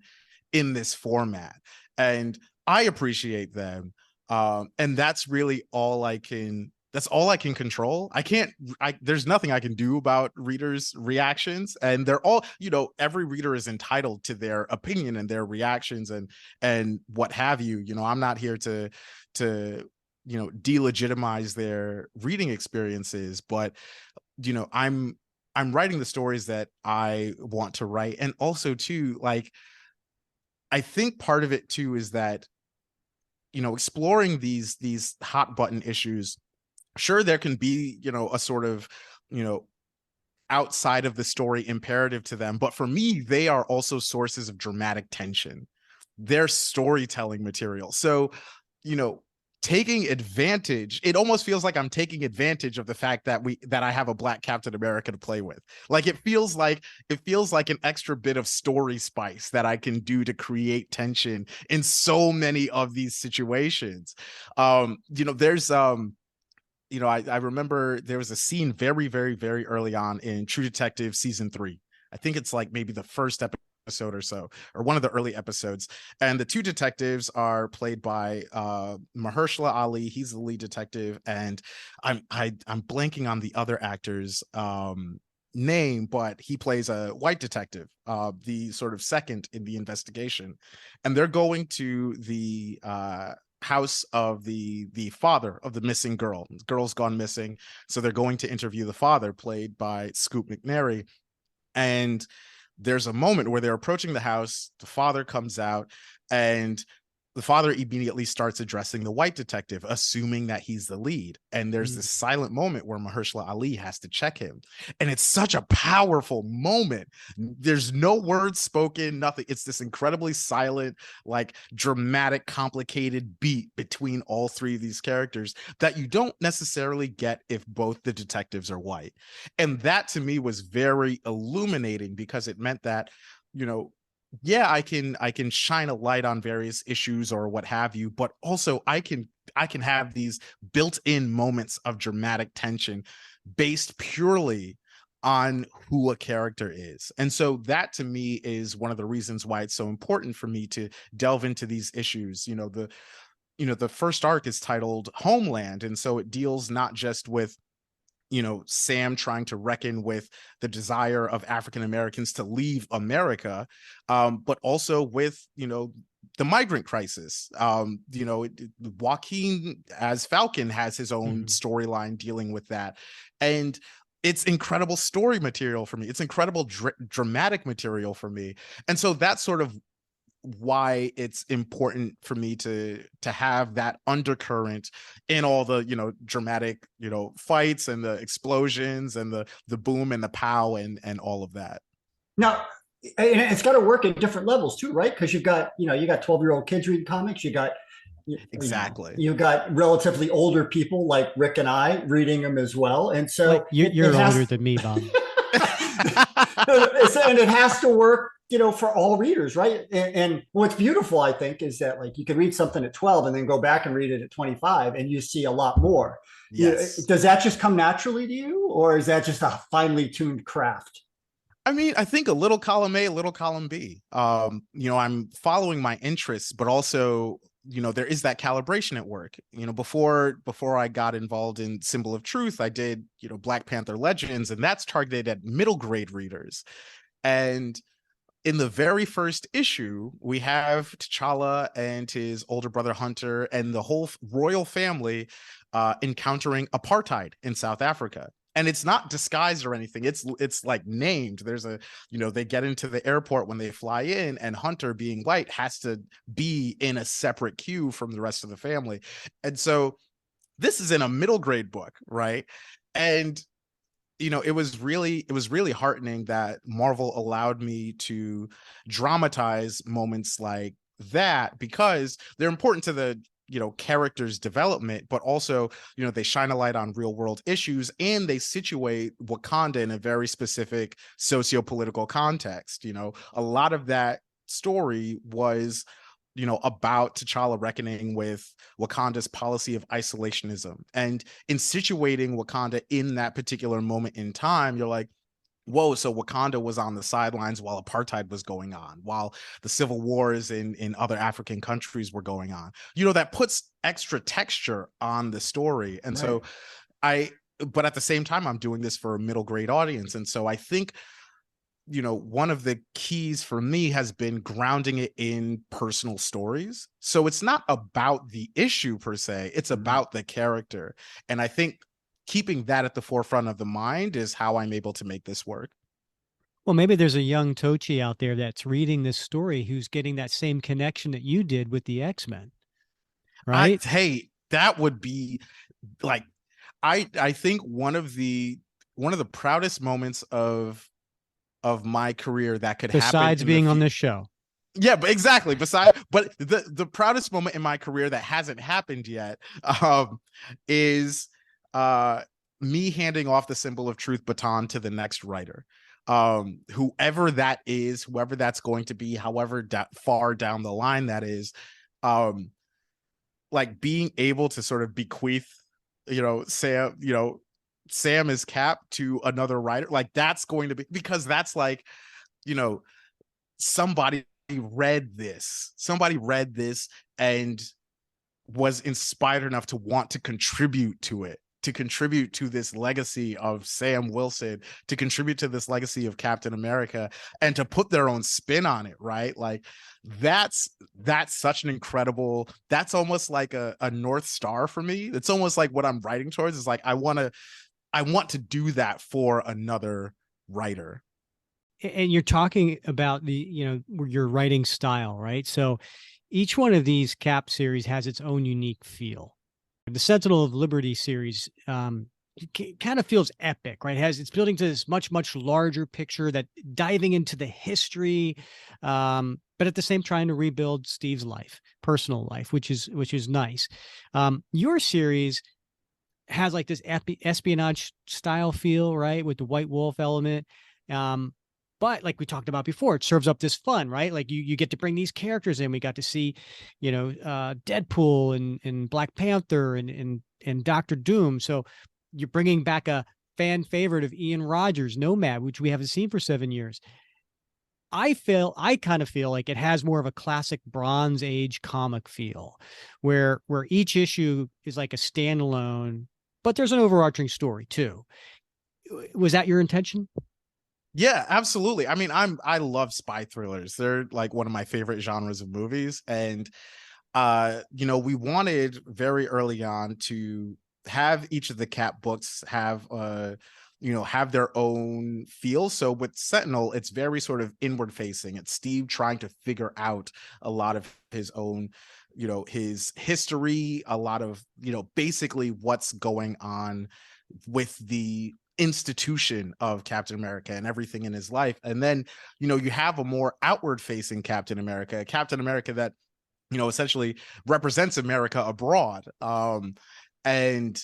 in this format. And I appreciate them. And that's really all I can control. There's nothing I can do about readers' reactions. And they're all, every reader is entitled to their opinion and their reactions and what have you. I'm not here to delegitimize their reading experiences, but I'm writing the stories that I want to write. And also too, like, I think part of it too is that exploring these hot button issues, sure, there can be a sort of outside of the story imperative to them, but for me they are also sources of dramatic tension. They're storytelling material. So taking advantage, it almost feels like I'm taking advantage of the fact that I have a Black Captain America to play with. Like it feels like an extra bit of story spice that I can do to create tension in so many of these situations. There's I remember there was a scene very, very, very early on in True Detective season 3. I think it's like maybe the first episode or so, or one of the early episodes. And the two detectives are played by Mahershala Ali. He's the lead detective, and I'm blanking on the other actor's name, but he plays a white detective, the sort of second in the investigation. And they're going to the house of the father of the missing girl. The girl's gone missing, so they're going to interview the father, played by Scoop McNairy. And there's a moment where they're approaching the house, the father comes out, and the father immediately starts addressing the white detective, assuming that he's the lead. And there's this silent moment where Mahershala Ali has to check him. And it's such a powerful moment. There's no words spoken, nothing. It's this incredibly silent, like dramatic, complicated beat between all three of these characters that you don't necessarily get if both the detectives are white. And that to me was very illuminating, because it meant that, yeah, I can shine a light on various issues or what have you, but also I can have these built-in moments of dramatic tension based purely on who a character is. And so that to me is one of the reasons why it's so important for me to delve into these issues. The first arc is titled Homeland, and so it deals not just with Sam trying to reckon with the desire of African Americans to leave America, but also with, the migrant crisis. Joaquin as Falcon has his own storyline dealing with that. And it's incredible story material for me. It's incredible dramatic material for me. And so that's sort of why it's important for me to have that undercurrent in all the dramatic fights and the explosions and the boom and the pow and all of that. Now, and it's got to work at different levels too, right? Because you got 12-year-old kids reading comics. You got exactly. You got relatively older people like Rick and I reading them as well, and so you're older than me, Bob. And it has to work, for all readers, right? And what's beautiful, I think, is that like you can read something at 12 and then go back and read it at 25 and you see a lot more. Yes. Does that just come naturally to you, or is that just a finely tuned craft? I mean, I think a little column A, a little column B. I'm following my interests, but also, there is that calibration at work. Before I got involved in Symbol of Truth, I did, Black Panther Legends, and that's targeted at middle grade readers. And in the very first issue, we have T'Challa and his older brother Hunter and the whole royal family encountering apartheid in South Africa. And it's not disguised or anything. It's like named. There's they get into the airport when they fly in, and Hunter, being white, has to be in a separate queue from the rest of the family. And so this is in a middle grade book, right? And it was really heartening that Marvel allowed me to dramatize moments like that, because they're important to the characters' development, but also they shine a light on real world issues, and they situate Wakanda in a very specific socio-political context. A lot of that story was about T'Challa reckoning with Wakanda's policy of isolationism. And in situating Wakanda in that particular moment in time, you're like, whoa, so Wakanda was on the sidelines while apartheid was going on, while the civil wars in other African countries were going on. That puts extra texture on the story. And Right. but at the same time, I'm doing this for a middle grade audience. And so I think, one of the keys for me has been grounding it in personal stories. So it's not about the issue per se, it's about the character. And I think keeping that at the forefront of the mind is how I'm able to make this work. Well, maybe there's a young Tochi out there that's reading this story who's getting that same connection that you did with the X-Men, right? Hey, that would be like, I think one of the proudest moments of my career that could happen Besides being on this show. Yeah, but exactly. But the proudest moment in my career that hasn't happened yet is me handing off the Symbol of Truth baton to the next writer. Whoever that is, whoever that's going to be, however far down the line that is, like being able to sort of bequeath, Sam is Cap to another writer. Like that's going to be, because that's like, somebody read this and was inspired enough to want to contribute to this legacy of Sam Wilson, to contribute to this legacy of Captain America, and to put their own spin on it, right? Like that's such an incredible, that's almost like a North Star for me. It's almost like what I'm writing towards is like, I want to do that for another writer. And you're talking about your writing style, right? So each one of these Cap series has its own unique feel. The Sentinel of Liberty series kind of feels epic, right? It's building to this much, much larger picture, that diving into the history, but at the same trying to rebuild Steve's life, personal life, which is nice. Your series has like this espionage style feel, right? With the White Wolf element. But like we talked about before, it serves up this fun, right? Like you get to bring these characters in. We got to see, Deadpool and Black Panther and Doctor Doom. So you're bringing back a fan favorite of Ian Rogers, Nomad, which we haven't seen for 7 years. I kind of feel like it has more of a classic Bronze Age comic feel, where each issue is like a standalone, but there's an overarching story too. Was that your intention? Yeah, absolutely. I mean, I love spy thrillers. They're like one of my favorite genres of movies. And we wanted very early on to have each of the Cap books have have their own feel. So with Sentinel, it's very sort of inward facing. It's Steve trying to figure out a lot of his own, his history, a lot of, basically what's going on with the institution of Captain America and everything in his life. And then, you have a more outward facing Captain America that, essentially represents America abroad. And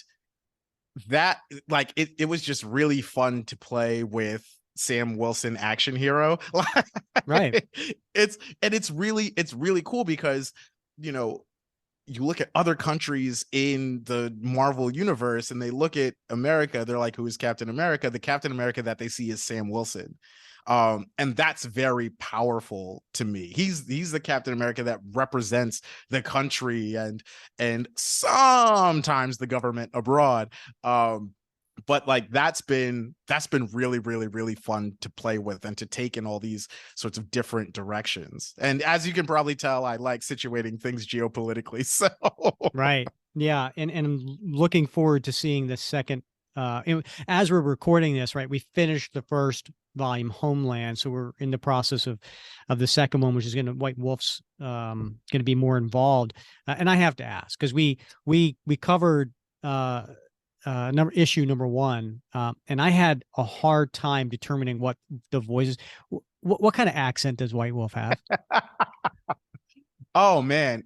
that, like, it was just really fun to play with Sam Wilson action hero. Right. It's really cool because, you know, you look at other countries in the Marvel universe and they look at America, they're like, who is Captain America? The Captain America that they see is Sam Wilson. And that's very powerful to me. He's the Captain America that represents the country and sometimes the government abroad. But like that's been really, really, really fun to play with and to take in all these sorts of different directions. And as you can probably tell, I like situating things geopolitically. So Right. Yeah. And I'm looking forward to seeing the second. As we're recording this, right, we finished the first volume, Homeland, so we're in the process of the second one, which is going to White Wolf's going to be more involved. And I have to ask because we covered issue number one, and I had a hard time determining what the voices. What kind of accent does White Wolf have? oh man,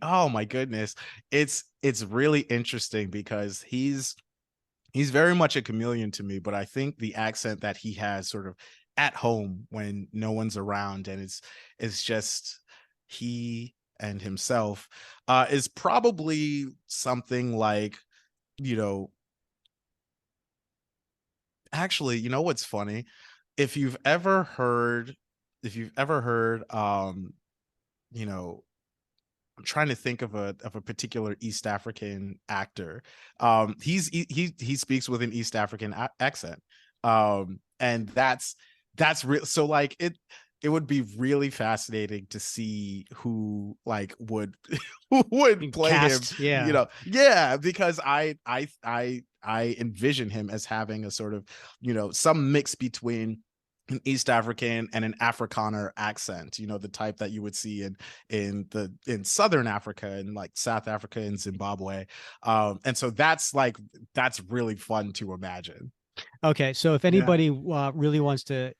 oh my goodness, it's really interesting because he's very much a chameleon to me, but I think the accent that he has sort of at home when no one's around and it's just he and himself is probably something like, you know, actually, you know what's funny? If you've ever heard, you know, I'm trying to think of a particular East African actor. He speaks with an East African accent. And that's real. So like it would be really fascinating to see who like would who would play Cast, him, yeah. you know. Yeah, because I envision him as having a sort of, you know, some mix between an East African and an Afrikaner accent, you know, the type that you would see in Southern Africa and like South Africa and Zimbabwe. And so that's really fun to imagine. Okay, so if anybody really wants to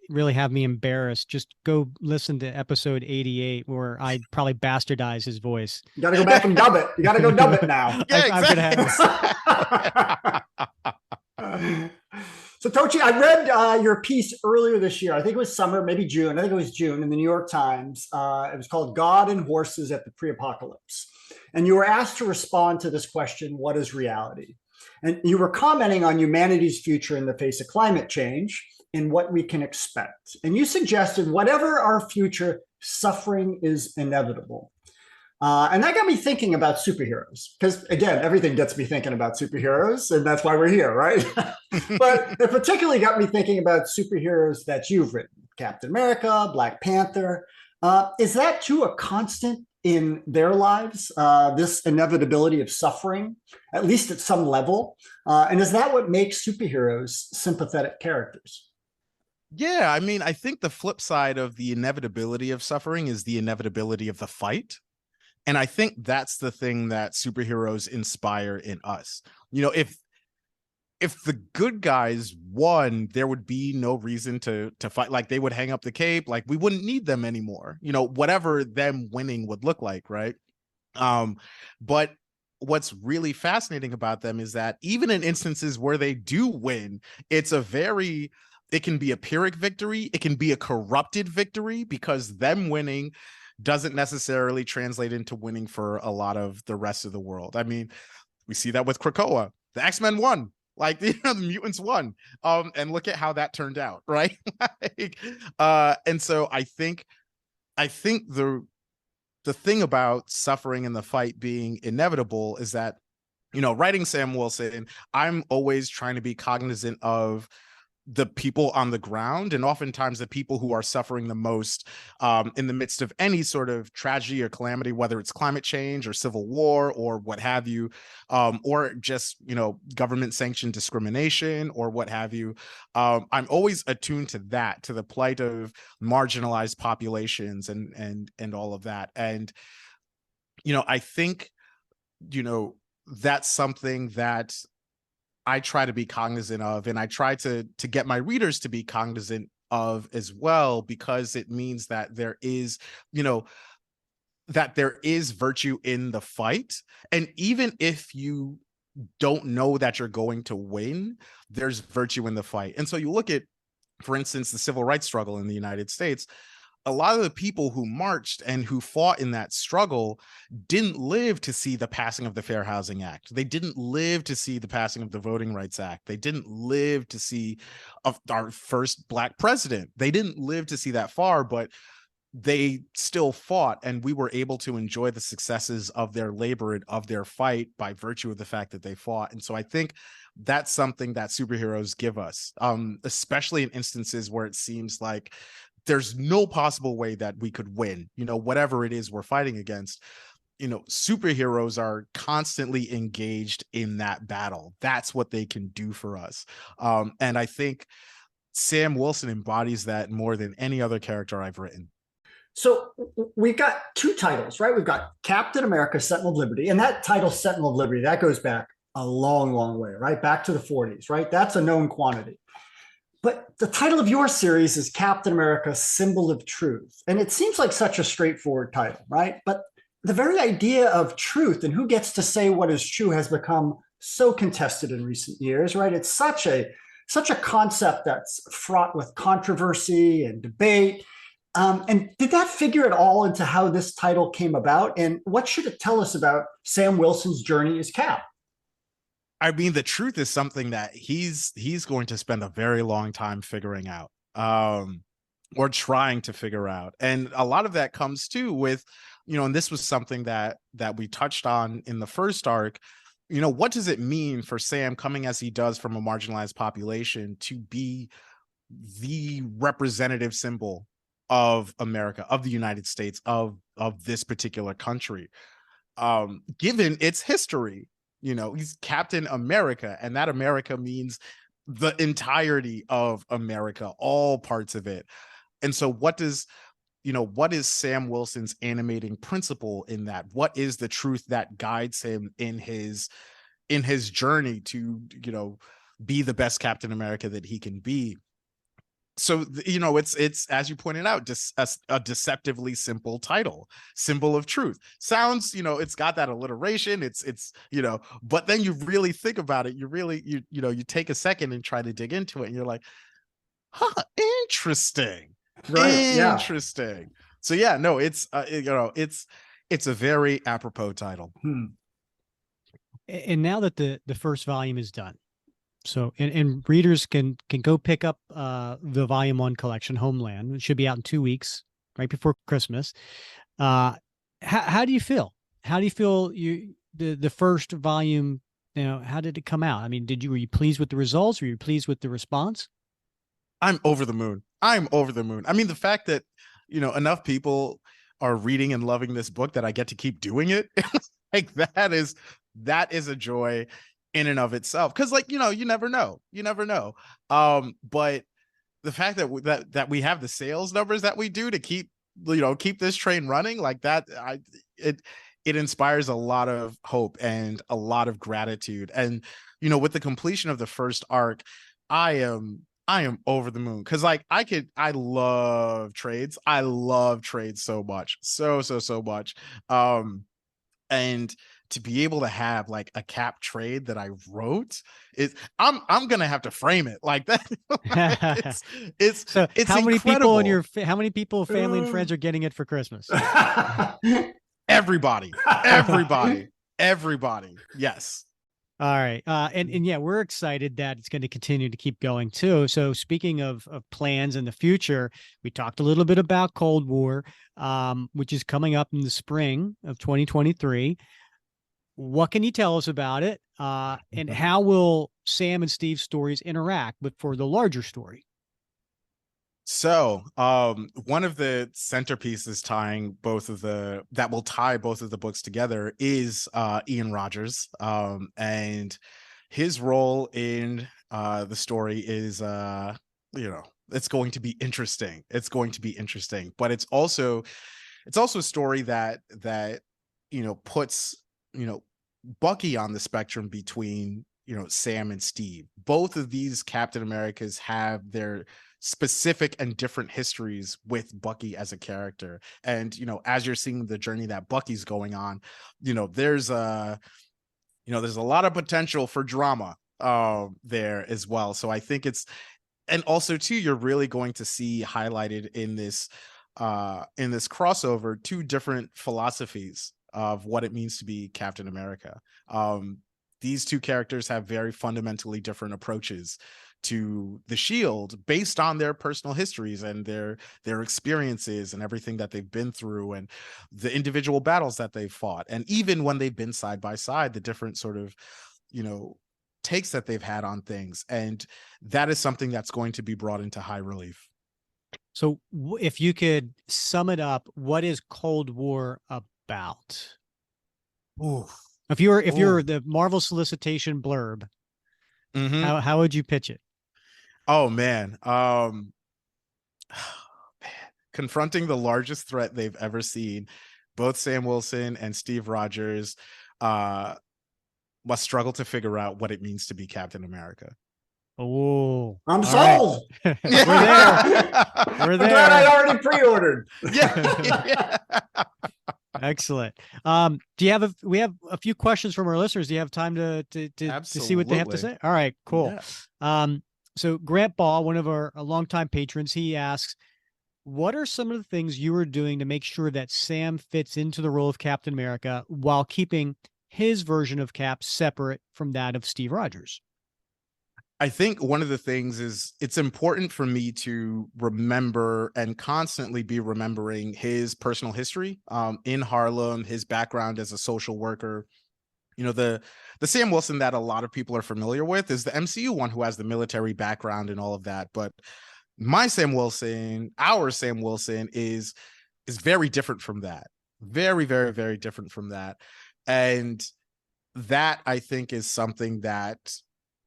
really have me embarrassed, just go listen to episode 88 where I probably bastardize his voice. You got to go back and dub it. You got to go dub it now. Yeah, I'm gonna have. So Tochi, I read your piece earlier this year. I think it was summer, maybe June. I think it was June in the New York Times. It was called "God and Horses at the Pre-Apocalypse," and you were asked to respond to this question: "What is reality?" And you were commenting on humanity's future in the face of climate change and what we can expect. And you suggested, whatever our future, suffering is inevitable. And that got me thinking about superheroes, because again, everything gets me thinking about superheroes, and that's why we're here, right? But it particularly got me thinking about superheroes that you've written: Captain America, Black Panther. Is that too a constant in their lives, this inevitability of suffering, at least at some level? And is that what makes superheroes sympathetic characters? Yeah, I mean, I think the flip side of the inevitability of suffering is the inevitability of the fight. And I think that's the thing that superheroes inspire in us. You know, if the good guys won, there would be no reason to fight. Like, they would hang up the cape, like we wouldn't need them anymore, you know, whatever them winning would look like, right? But what's really fascinating about them is that even in instances where they do win, it can be a Pyrrhic victory, it can be a corrupted victory, because them winning doesn't necessarily translate into winning for a lot of the rest of the world. I mean, we see that with Krakoa. The X-Men won. Like, you know, the mutants won. And look at how that turned out, right? And so I think the thing about suffering and the fight being inevitable is that, you know, writing Sam Wilson, I'm always trying to be cognizant of the people on the ground, and oftentimes the people who are suffering the most in the midst of any sort of tragedy or calamity, whether it's climate change or civil war or what have you, or just, you know, government sanctioned discrimination or what have you. I'm always attuned to that, to the plight of marginalized populations and all of that. And, you know, I think, you know, that's something that I try to be cognizant of, and I try to get my readers to be cognizant of as well, because it means that there is, you know, that there is virtue in the fight. And even if you don't know that you're going to win, there's virtue in the fight. And so you look at, for instance, the civil rights struggle in the United States. A lot of the people who marched and who fought in that struggle didn't live to see the passing of the Fair Housing Act. They didn't live to see the passing of the Voting Rights Act. They didn't live to see our first Black president. They didn't live to see that far, but they still fought, and we were able to enjoy the successes of their labor and of their fight by virtue of the fact that they fought. And so I think that's something that superheroes give us, especially in instances where it seems like there's no possible way that we could win, whatever it is we're fighting against. Superheroes are constantly engaged in that battle. That's what they can do for us. And I think Sam Wilson embodies that more than any other character I've written. So we've got two titles, right? We've got Captain America, Sentinel of Liberty, and that title, Sentinel of Liberty, that goes back a long, long way, right? Back to the 40s, right? That's a known quantity. But the title of your series is Captain America, Symbol of Truth. And it seems like such a straightforward title, right? But the very idea of truth and who gets to say what is true has become so contested in recent years, right? It's such a concept that's fraught with controversy and debate. And did that figure at all into how this title came about? And what should it tell us about Sam Wilson's journey as Cap? I mean, the truth is something that he's going to spend a very long time figuring out, or trying to figure out. And a lot of that comes too with, and this was something that we touched on in the first arc. What does it mean for Sam, coming as he does from a marginalized population, to be the representative symbol of America, of the United States, of this particular country, given its history? He's Captain America, and that America means the entirety of America, all parts of it. And so what is Sam Wilson's animating principle in that? What is the truth that guides him in his journey to, be the best Captain America that he can be? So, it's as you pointed out, just a deceptively simple title, Symbol of Truth. Sounds, it's got that alliteration. It's but then you really think about it. You take a second and try to dig into it, and you're like, huh, interesting, right? Interesting. Yeah. So yeah, no, it's it's a very apropos title. And now that the first volume is done, so, and readers can go pick up the Volume 1 collection, Homeland. It should be out in 2 weeks, right before Christmas. How do you feel? How do you feel the first volume, how did it come out? I mean, were you pleased with the results? Were you pleased with the response? I'm over the moon. I mean, the fact that, enough people are reading and loving this book that I get to keep doing it, like that is a joy in and of itself. Cause you never know, but the fact that we have the sales numbers that we do to keep this train running like that, it inspires a lot of hope and a lot of gratitude. And, with the completion of the first arc, I am over the moon. Cause I love trades. I love trades so much. So much. And to be able to have like a Cap trade that I wrote, I'm gonna have to frame it like that. it's how many incredible. people how many people, family and friends, are getting it for Christmas? Everybody. Yes. All right. And yeah, we're excited that it's going to continue to keep going too. So speaking of plans in the future, we talked a little bit about Cold War, which is coming up in the spring of 2023. What can you tell us about it? And how will Sam and Steve's stories interact for the larger story? So, one of the centerpieces that will tie both of the books together is Ian Rogers, and his role in the story is it's going to be interesting. But it's also a story that puts Bucky on the spectrum between Sam and Steve. Both of these Captain Americas have their specific and different histories with Bucky as a character. And as you're seeing the journey that Bucky's going on, there's there's a lot of potential for drama there as well. So I think and also too, you're really going to see highlighted in this crossover two different philosophies of what it means to be Captain America. These two characters have very fundamentally different approaches to the Shield based on their personal histories and their experiences and everything that they've been through and the individual battles that they've fought. And even when they've been side by side, the different sort of, takes that they've had on things. And that is something that's going to be brought into high relief. So if you could sum it up, what is Cold War about? Ooh. If you're the Marvel solicitation blurb, how would you pitch it? Oh man. Confronting the largest threat they've ever seen, both Sam Wilson and Steve Rogers must struggle to figure out what it means to be Captain America. Oh, I'm sold. Right. We're there. I'm glad I already pre-ordered. Yeah. Excellent. Do you have we have a few questions from our listeners. Do you have time to see what they have to say? All right, cool. Yeah. So Grant Ball, one of our longtime patrons, he asks, what are some of the things you are doing to make sure that Sam fits into the role of Captain America while keeping his version of Cap separate from that of Steve Rogers? I think one of the things is it's important for me to remember and constantly be remembering his personal history in Harlem, his background as a social worker. The Sam Wilson that a lot of people are familiar with is the MCU one who has the military background and all of that. But my Sam Wilson, our Sam Wilson is very different from that. Very, very, very different from that. And that I think is something that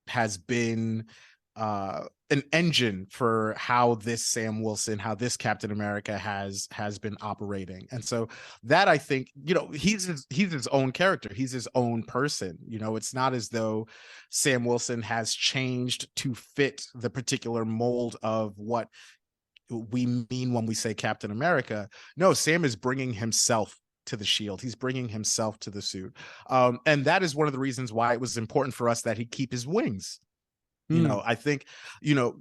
has been an engine for how this Sam Wilson, how this Captain America has been operating. And so that I think, he's his own character. He's his own person. It's not as though Sam Wilson has changed to fit the particular mold of what we mean when we say Captain America. No, Sam is bringing himself to the Shield. He's bringing himself to the suit. And that is one of the reasons why it was important for us that he keep his wings. I think, in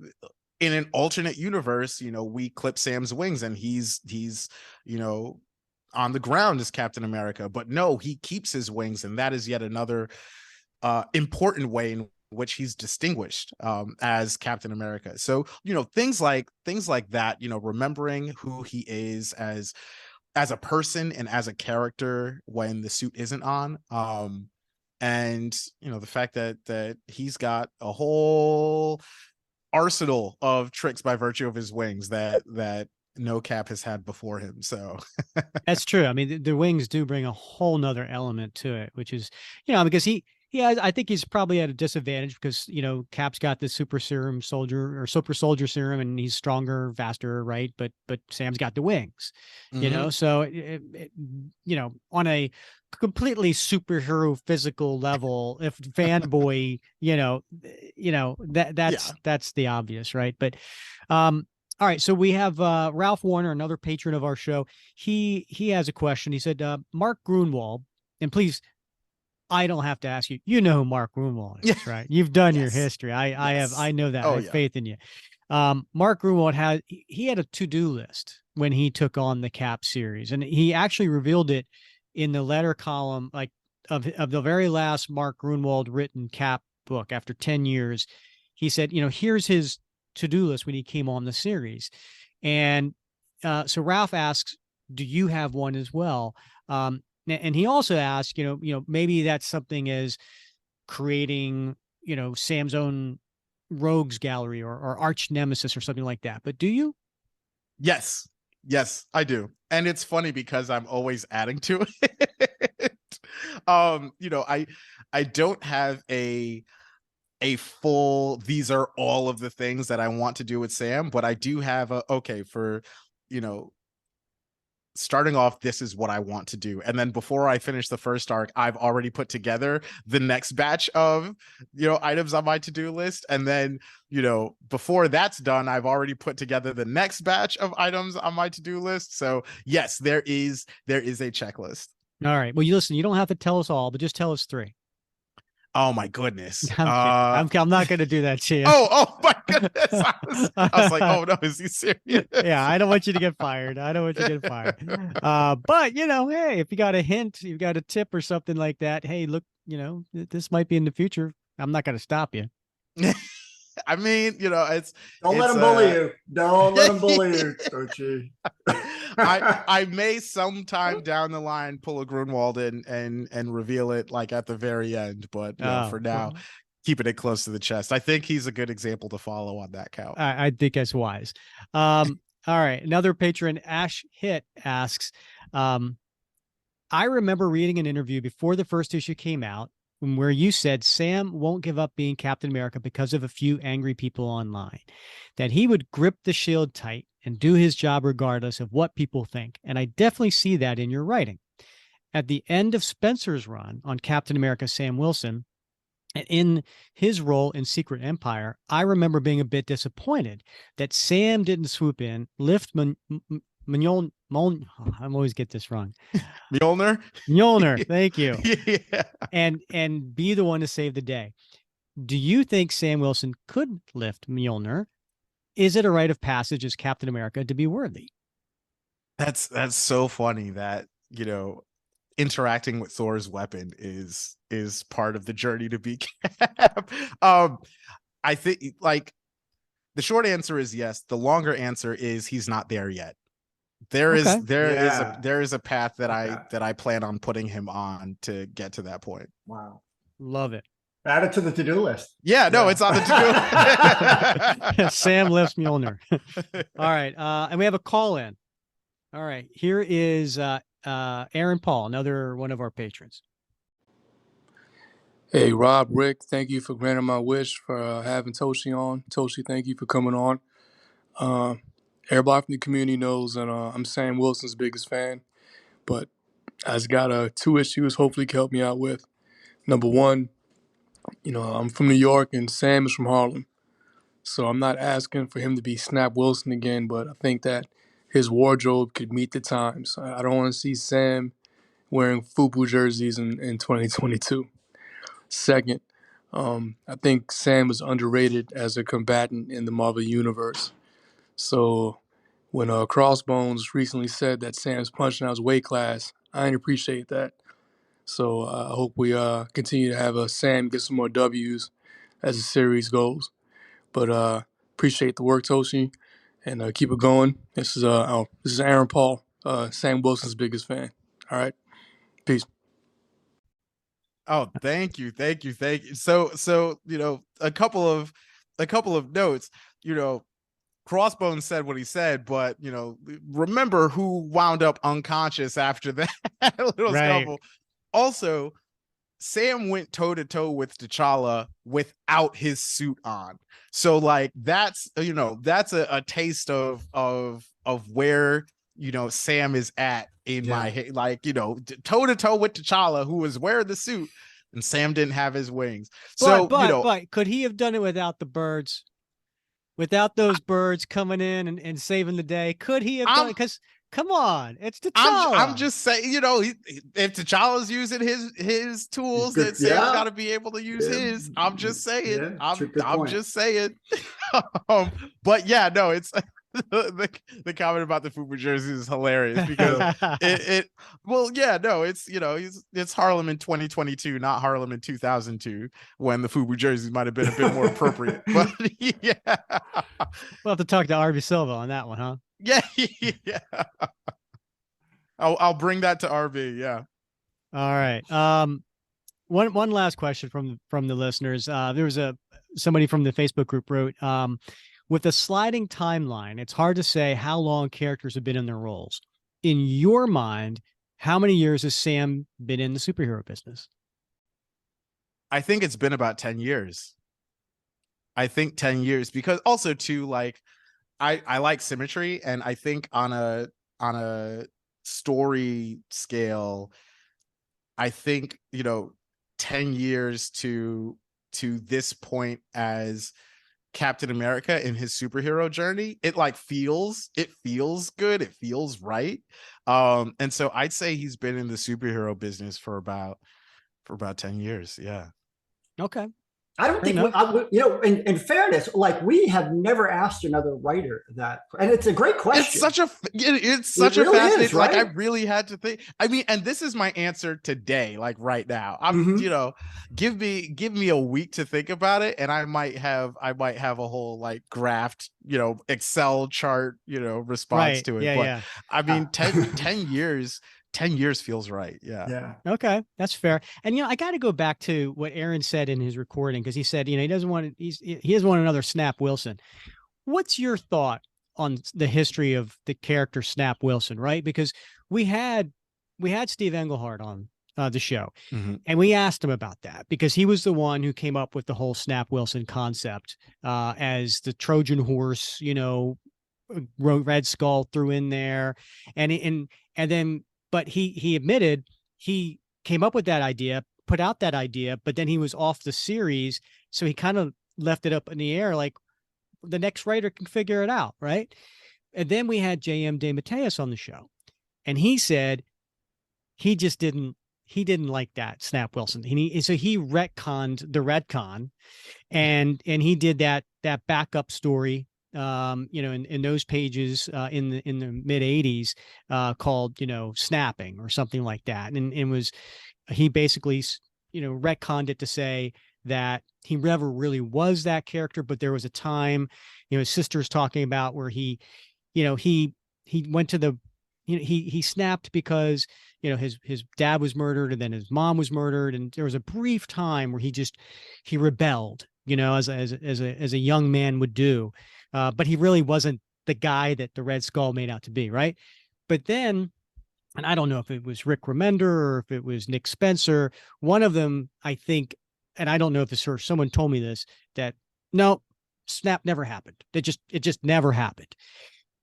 an alternate universe, we clip Sam's wings and he's on the ground as Captain America, but no, he keeps his wings. And that is yet another important way in which he's distinguished as Captain America. So, things like that, remembering who he is as a person and as a character when the suit isn't on. And, the fact that he's got a whole arsenal of tricks by virtue of his wings that no Cap has had before him. So that's true. I mean, the wings do bring a whole nother element to it, which is, because I think he's probably at a disadvantage because, Cap's got the super soldier serum and he's stronger, faster, right? But Sam's got the wings, so, on a completely superhero physical level, if fanboy, that's the obvious, right? But, all right. So we have Ralph Warner, another patron of our show. He has a question. He said, Mark Grunwald, and please, I don't have to ask you. You know who Mark Grunwald is, right? You've done your history. I know that. I have faith in you. Mark Grunwald had a to-do list when he took on the Cap series, and he actually revealed it in the letter column, like of the very last Mark Grunwald written Cap book after 10 years. He said, here's his to-do list when he came on the series. And so Ralph asks, do you have one as well? And he also asked, maybe that's something as creating, Sam's own rogues gallery or arch nemesis or something like that. But do you? Yes, I do. And it's funny because I'm always adding to it. I don't have a full, these are all of the things that I want to do with Sam, but I do have starting off, this is what I want to do. And then before I finish the first arc, I've already put together the next batch of, items on my to-do list. And then, before that's done, I've already put together the next batch of items on my to-do list. So yes, there is a checklist. All right. Well, you don't have to tell us all, but just tell us 3. Oh my goodness. I'm kidding. I'm not going to do that to you. Oh my goodness. I was like, oh no, is he serious? Yeah, I don't want you to get fired. I don't want you to get fired. But hey, if you got a hint, you've got a tip or something like that. Hey, look, this might be in the future. I'm not going to stop you. I mean, it's don't let him bully you. Don't let him bully you, Tochi. I may sometime down the line pull a Grunwald and reveal it like at the very end, but for now, keeping it close to the chest. I think he's a good example to follow on that count. I think that's wise. All right, another patron, Ash Hit, asks, I remember reading an interview before the first issue came out where you said Sam won't give up being Captain America because of a few angry people online, that he would grip the shield tight and do his job regardless of what people think. And I definitely see that in your writing. At the end of Spencer's run on Captain America Sam Wilson, in his role in Secret Empire, I remember being a bit disappointed that Sam didn't swoop in, lift Mjolnir. I always get this wrong. Mjolnir, thank you. Yeah. And be the one to save the day. Do you think Sam Wilson could lift Mjolnir? Is it a rite of passage as Captain America to be worthy? That's so funny that, interacting with Thor's weapon is part of the journey to be Cap. I think like the short answer is yes. The longer answer is he's not there yet. There is a path that I plan on putting him on to get to that point. Wow. Love it. Add it to the to-do list. Yeah, no, it's on the to-do list. Sam lifts Mjolnir. All right. And we have a call in. All right. Here is Aaron Paul, another one of our patrons. Hey, Rob, Rick, thank you for granting my wish for having Tochi on. Tochi, thank you for coming on. Everybody from the community knows that I'm Sam Wilson's biggest fan, but I just got 2 issues hopefully can help me out with. Number one, I'm from New York and Sam is from Harlem. So I'm not asking for him to be Snap Wilson again, but I think that his wardrobe could meet the times. I don't want to see Sam wearing FUBU jerseys in 2022. Second, I think Sam is underrated as a combatant in the Marvel Universe. So when Crossbones recently said that Sam's punching out his weight class, I didn't appreciate that. So I hope we continue to have Sam get some more W's as the series goes. But appreciate the work, Tochi, and keep it going. This is Aaron Paul, Sam Wilson's biggest fan. All right, peace. Oh, thank you. So a couple of notes. Crossbones said what he said, but remember who wound up unconscious after that little scuffle. Also, Sam went toe to toe with T'Challa without his suit on. So like that's a taste of where Sam is at in my head, like toe to toe with T'Challa, who was wearing the suit, and Sam didn't have his wings. But could he have done it without the birds? Without those birds coming in and saving the day, could he have done it? Because come on, it's T'Challa. I'm just saying, if T'Challa's using his tools, then Sam's got to be able to use his. I'm just saying. I'm just saying. But yeah, no, it's the comment about the FUBU jerseys is hilarious because it's Harlem in 2022, not Harlem in 2002, when the FUBU jerseys might have been a bit more appropriate. But yeah, we'll have to talk to RB Silva on that one, huh? Yeah. I'll bring that to RB. Yeah. All right. One last question from the listeners. There was somebody from the Facebook group wrote, with a sliding timeline, it's hard to say how long characters have been in their roles. In your mind, how many years has Sam been in the superhero business? I think it's been about 10 years. I think 10 years, because also too, like, I like symmetry, and I think on a story scale, I think 10 years to this point as Captain America in his superhero journey, it feels good, it feels right. And so I'd say he's been in the superhero business for about 10 years. Yeah. Okay. I don't think, in fairness, like we have never asked another writer that, and it's a great question. It's such a really fascinating, is, right? like I really had to think. I mean, and this is my answer today, like right now. I'm, give me a week to think about it, and I might have a whole like graphed, Excel chart, response Right. to it. Yeah. But Yeah. I mean, 10 years, 10 years feels right. Yeah. Yeah. Okay, that's fair. And I got to go back to what Aaron said in his recording, because he said, he doesn't want he doesn't want another Snap Wilson. What's your thought on the history of the character Snap Wilson, right? Because we had Steve Englehart on the show, and we asked him about that because he was the one who came up with the whole Snap Wilson concept as the Trojan horse, Red Skull threw in there, and then, but he admitted he came up with that idea, put out that idea, but then he was off the series, so he kind of left it up in the air, like the next writer can figure it out, right? And then we had J.M. DeMatteis on the show, and he said he just didn't like that Snap Wilson. So he retconned the retcon, and he did that backup story, in those pages in the mid 80s called, Snapping or something like that. And it was, he basically, retconned it to say that he never really was that character, but there was a time, his sister's talking about where he went to the, he snapped because, his dad was murdered and then his mom was murdered. And there was a brief time where he rebelled, as a young man would do. But he really wasn't the guy that the Red Skull made out to be, right? But then, and I don't know if it was Rick Remender or if it was Nick Spencer, one of them, I think, and I don't know if this or someone told me this, that no, Snap never happened. It just never happened.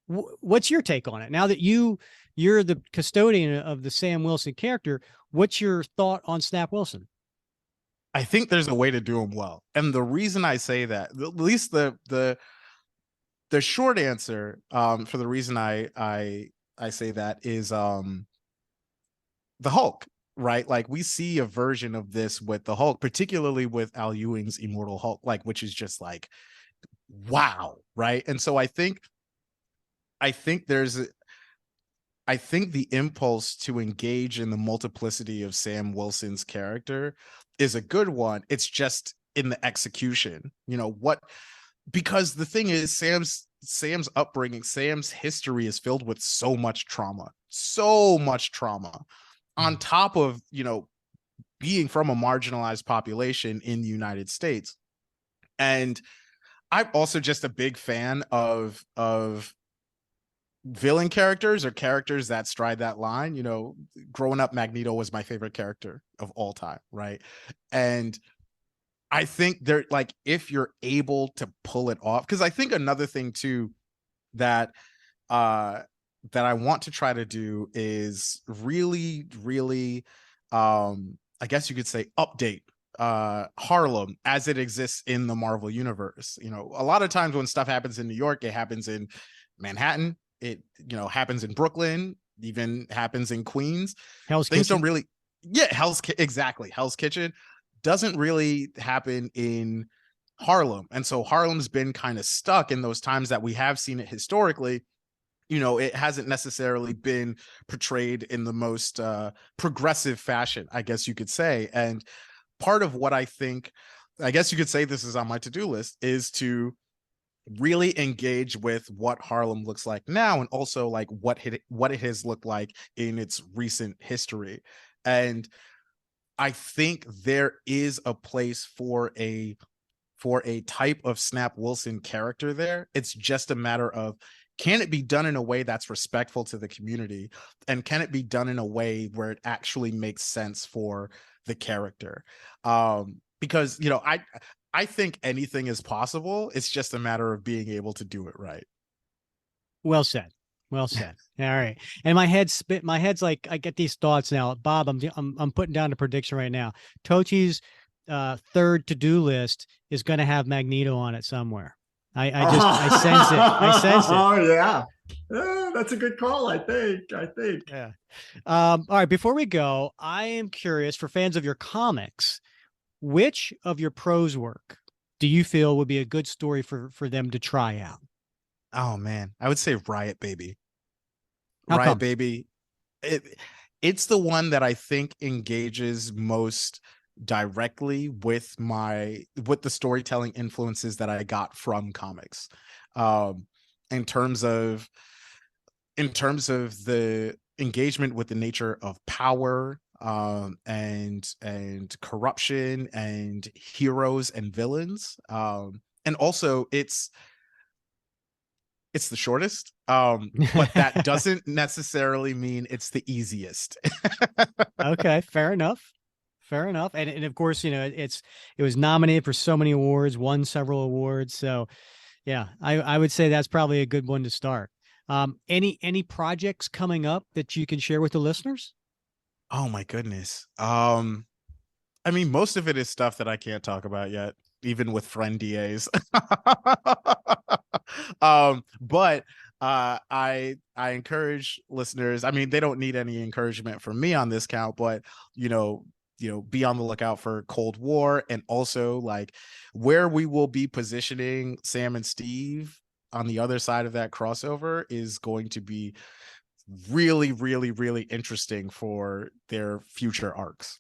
What's your take on it? Now that you're the custodian of the Sam Wilson character, what's your thought on Snap Wilson? I think there's a way to do them well. And the reason I say that, at least the short answer for the reason I say that is the Hulk, right? Like we see a version of this with the Hulk, particularly with Al Ewing's Immortal Hulk, like which is just like wow, right? And so I think the impulse to engage in the multiplicity of Sam Wilson's character is a good one. It's just in the execution, because the thing is Sam's upbringing, Sam's history is filled with so much trauma on top of, being from a marginalized population in the United States. And I'm also just a big fan of villain characters or characters that stride that line. Growing up, Magneto was my favorite character of all time, right? And I think they're like, if you're able to pull it off, because I think another thing too that I want to try to do is really, really, I guess you could say, update Harlem as it exists in the Marvel universe. A lot of times when stuff happens in New York, it happens in Manhattan, it happens in Brooklyn, even happens in Queens. Hell's Things Kitchen. don't really, exactly. Hell's Kitchen doesn't really happen in Harlem. And so Harlem's been kind of stuck in those times that we have seen it historically. It hasn't necessarily been portrayed in the most progressive fashion, I guess you could say. And part of what I guess you could say this is on my to-do list, is to really engage with what Harlem looks like now, and also like what it has looked like in its recent history. And I think there is a place for a type of Snap Wilson character there. It's just a matter of, can it be done in a way that's respectful to the community? And can it be done in a way where it actually makes sense for the character? Because, I think anything is possible. It's just a matter of being able to do it right. Well said. Well said. All right. And my head's like, I get these thoughts now. Bob, I'm putting down a prediction right now. Tochi's third to-do list is going to have Magneto on it somewhere. I sense it. I sense it. Oh yeah. That's a good call, I think. Yeah. All right. Before we go, I am curious, for fans of your comics, which of your prose work do you feel would be a good story for them to try out? Oh man, I would say Riot Baby. How Riot come? Baby. It's the one that I think engages most directly with the storytelling influences that I got from comics. Um, in terms of the engagement with the nature of power, and corruption and heroes and villains. And also it's the shortest, but that doesn't necessarily mean it's the easiest. Okay, fair enough. Fair enough. And of course, it was nominated for so many awards, won several awards. So yeah, I would say that's probably a good one to start. Any projects coming up that you can share with the listeners? Oh my goodness. I mean, most of it is stuff that I can't talk about yet, even with friend DAs. But I encourage listeners. I mean, they don't need any encouragement from me on this count, but be on the lookout for Cold War, and also like where we will be positioning Sam and Steve on the other side of that crossover is going to be really, really, really interesting for their future arcs.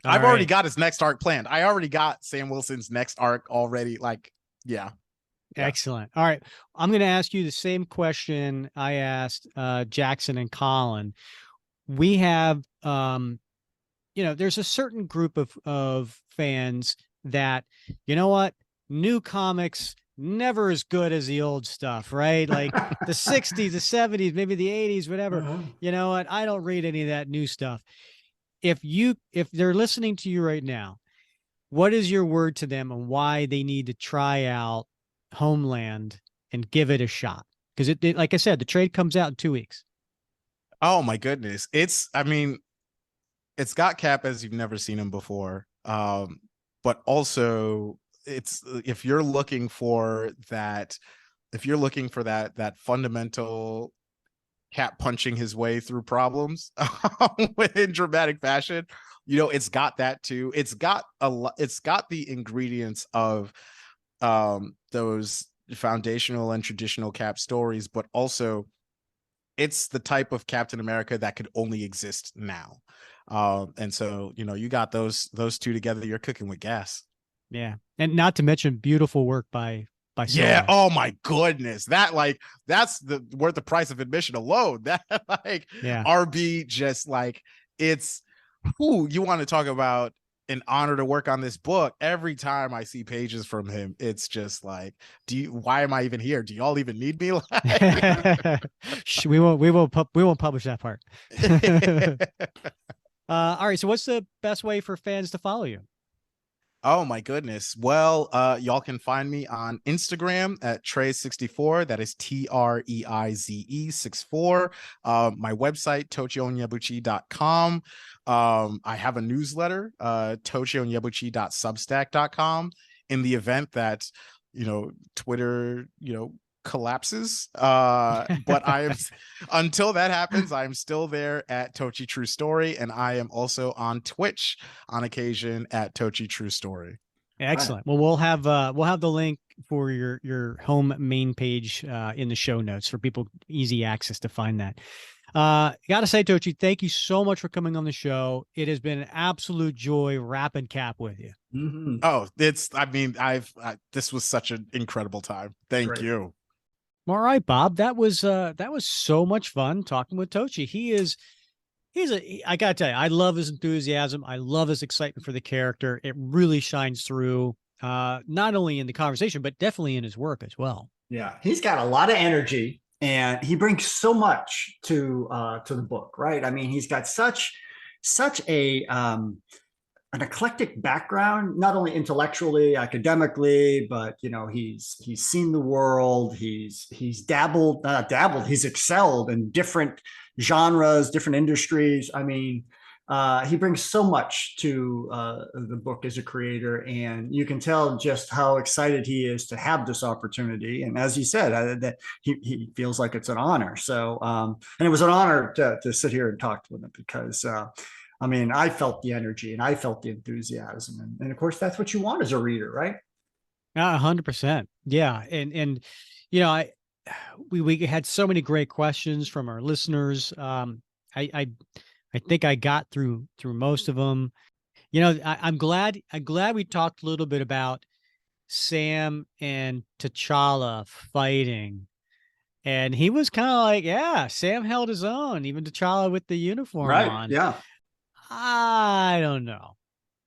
I've already got his next arc planned. I already got Sam Wilson's next arc already. Like, yeah. Excellent. All right. I'm going to ask you the same question I asked Jackson and Colin. We have, there's a certain group of fans that, you know what, new comics never as good as the old stuff, right? Like the 60s, the 70s, maybe the 80s, whatever. You know what? I don't read any of that new stuff. If they're listening to you right now, what is your word to them on why they need to try out Homeland and give it a shot? Because it, like I said, the trade comes out in 2 weeks. Oh my goodness. It's got Cap as you've never seen him before. But also if you're looking for that fundamental Cap punching his way through problems in dramatic fashion, it's got that too. It's got the ingredients of those foundational and traditional Cap stories, but also it's the type of Captain America that could only exist now. And so, you got those two together, you're cooking with gas. Yeah. And not to mention beautiful work by yeah. Solo. Oh my goodness. That's worth the price of admission alone. That RB just it's you want to talk about an honor to work on this book. Every time I see pages from him, it's just like, why am I even here? Do y'all even need me? We won't publish that part. All right. So what's the best way for fans to follow you? Oh my goodness. Well, y'all can find me on Instagram at Trey64. That is TREIZE 64. My website, tochionyebuchi.com. I have a newsletter, tochionyebuchi.substack.com. In the event that, Twitter, collapses, but I am until that happens, I am still there at Tochi True Story, and I am also on Twitch on occasion at Tochi True Story. Excellent. Well, we'll have the link for your home main page in the show notes for people, easy access to find that. Gotta say, Tochi, thank you so much for coming on the show. It has been an absolute joy wrapping Cap with you. Mm-hmm. Oh, this was such an incredible time. Thank you. All right, Bob, that was so much fun talking with Tochi. I gotta tell you, I love his enthusiasm. I love his excitement for the character. It really shines through, not only in the conversation, but definitely in his work as well. Yeah, he's got a lot of energy, and he brings so much to the book, right? I mean, he's got such a an eclectic background, not only intellectually, academically, but he's seen the world. He's he's excelled in different genres, different industries. I mean, he brings so much to the book as a creator, and you can tell just how excited he is to have this opportunity. And as you said, that he feels like it's an honor. So, and it was an honor to sit here and talk with him, because I mean, I felt the energy and I felt the enthusiasm. And of course, that's what you want as a reader, right? 100%. Yeah. And, you know, we had so many great questions from our listeners. I, I, I think I got through most of them. You know, I'm glad we talked a little bit about Sam and T'Challa fighting. And he was kind of like, yeah, Sam held his own, even T'Challa with the uniform Right. on. Yeah. I don't know.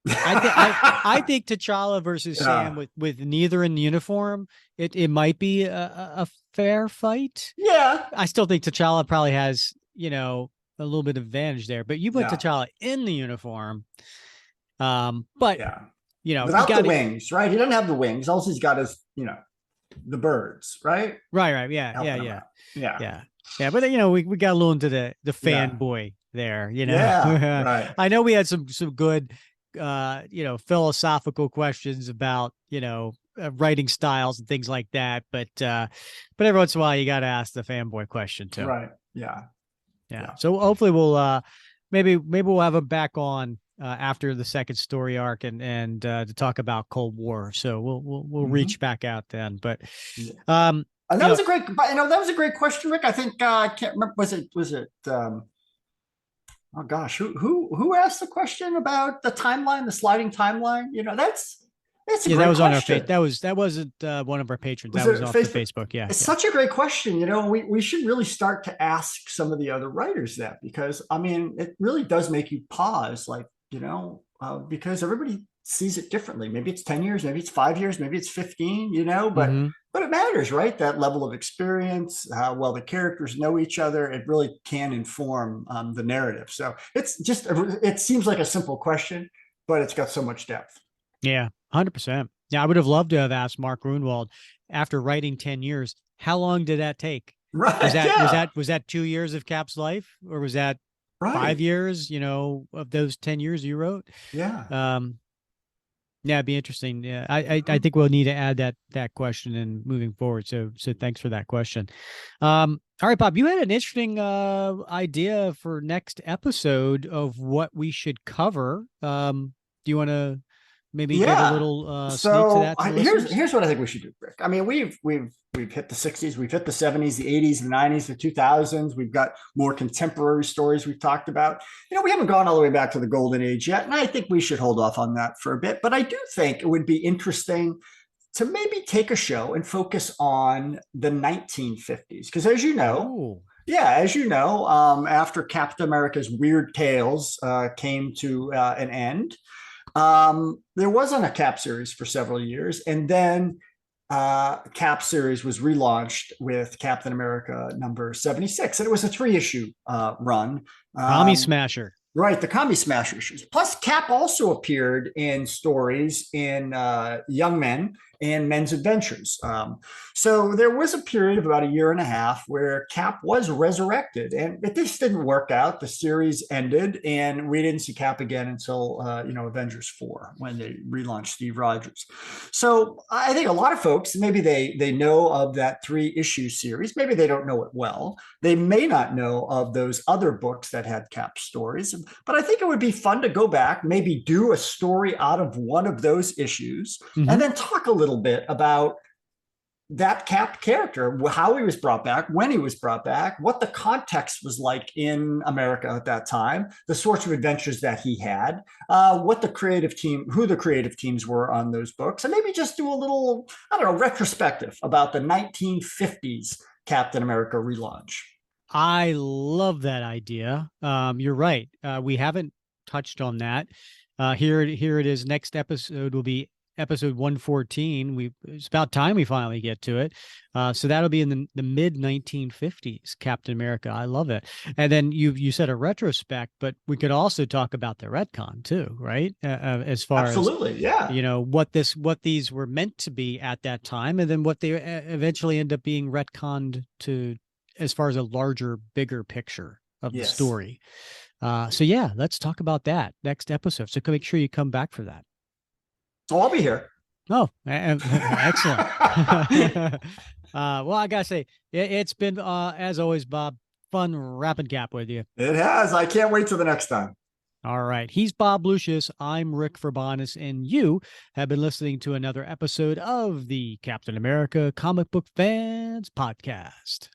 I think T'Challa versus Sam with neither in the uniform, it might be a fair fight. Yeah. I still think T'Challa probably has, you know, a little bit of advantage there, but you put T'Challa in the uniform. But you know, without the wings, right? He doesn't have the wings. All he's got is, you know, the birds, right? Right. Yeah. But you know, we got a little into the fanboy there, you know. Yeah, right. I know we had some good you know, philosophical questions about, you know, writing styles and things like that, but every once in a while you got to ask the fanboy question too. Right. Yeah. So hopefully we'll maybe we'll have him back on after the second story arc and to talk about Cold War. So we'll reach back out then. But and that was a great, you know, that was a great question, Rick. I think I can't remember. Was it oh gosh, who asked the question about the timeline, the sliding timeline? You know, that's a great that was question. On our that wasn't one of our patrons. That was off the Facebook. Yeah, it's such a great question. You know, we should really start to ask some of the other writers that, because I mean, it really does make you pause, like, you know, because everybody sees it differently. Maybe it's 10 years, maybe it's 5 years, maybe it's 15. You know, but it matters, right? That level of experience, how well the characters know each other, it really can inform the narrative. So it's just, it seems like a simple question, but it's got so much depth. Yeah, 100%. Yeah, I would have loved to have asked Mark Grunwald, after writing 10 years, how long did that take? Right. Was that 2 years of Cap's life, or was that 5 years, you know, of those 10 years you wrote? Yeah. Yeah, it'd be interesting. Yeah, I think we'll need to add that question in moving forward. So thanks for that question. All right, Bob, you had an interesting idea for next episode of what we should cover. Do you want to maybe give a little sneak to that? Here's what I think we should do, Rick. I mean, we've hit the 60s, we've hit the 70s, the 80s, the 90s, the 2000s. We've got more contemporary stories we've talked about. You know, we haven't gone all the way back to the golden age yet, and I think we should hold off on that for a bit. But I do think it would be interesting to maybe take a show and focus on the 1950s, because as you know, after Captain America's Weird Tales came to an end, there wasn't a Cap series for several years, and then Cap series was relaunched with Captain America number 76, and it was a 3-issue run. Commie Smasher. Right, the Commie Smasher issues. Plus, Cap also appeared in stories in Young Men and Men's Adventures. So there was a period of about a year and a half where Cap was resurrected, and this didn't work out. The series ended, and we didn't see Cap again until Avengers 4, when they relaunched Steve Rogers. So I think a lot of folks, maybe they know of that 3-issue series. Maybe they don't know it well. They may not know of those other books that had Cap stories. But I think it would be fun to go back, maybe do a story out of one of those issues, and then talk a little bit about that Cap character, how he was brought back, when he was brought back, what the context was like in America at that time, the sorts of adventures that he had, who the creative teams were on those books, and maybe just do a little, retrospective about the 1950s Captain America relaunch. I love that idea. You're right. We haven't touched on that. Here it is. Next episode will be episode 114. It's about time we finally get to it. So that'll be in the mid 1950s, Captain America. I love it. And then you said a retrospect, but we could also talk about the retcon too, right? As far as you know, what these were meant to be at that time, and then what they eventually end up being retconned to, as far as a larger, bigger picture of the story. So yeah, let's talk about that next episode. So make sure you come back for that. Oh, I'll be here. Oh, excellent. Well, I gotta say, it's been, as always, Bob, fun rapping Cap with you. It has. I can't wait till the next time. All right. He's Bob Lucius. I'm Rick Verbanis, and you have been listening to another episode of the Captain America Comic Book Fans Podcast.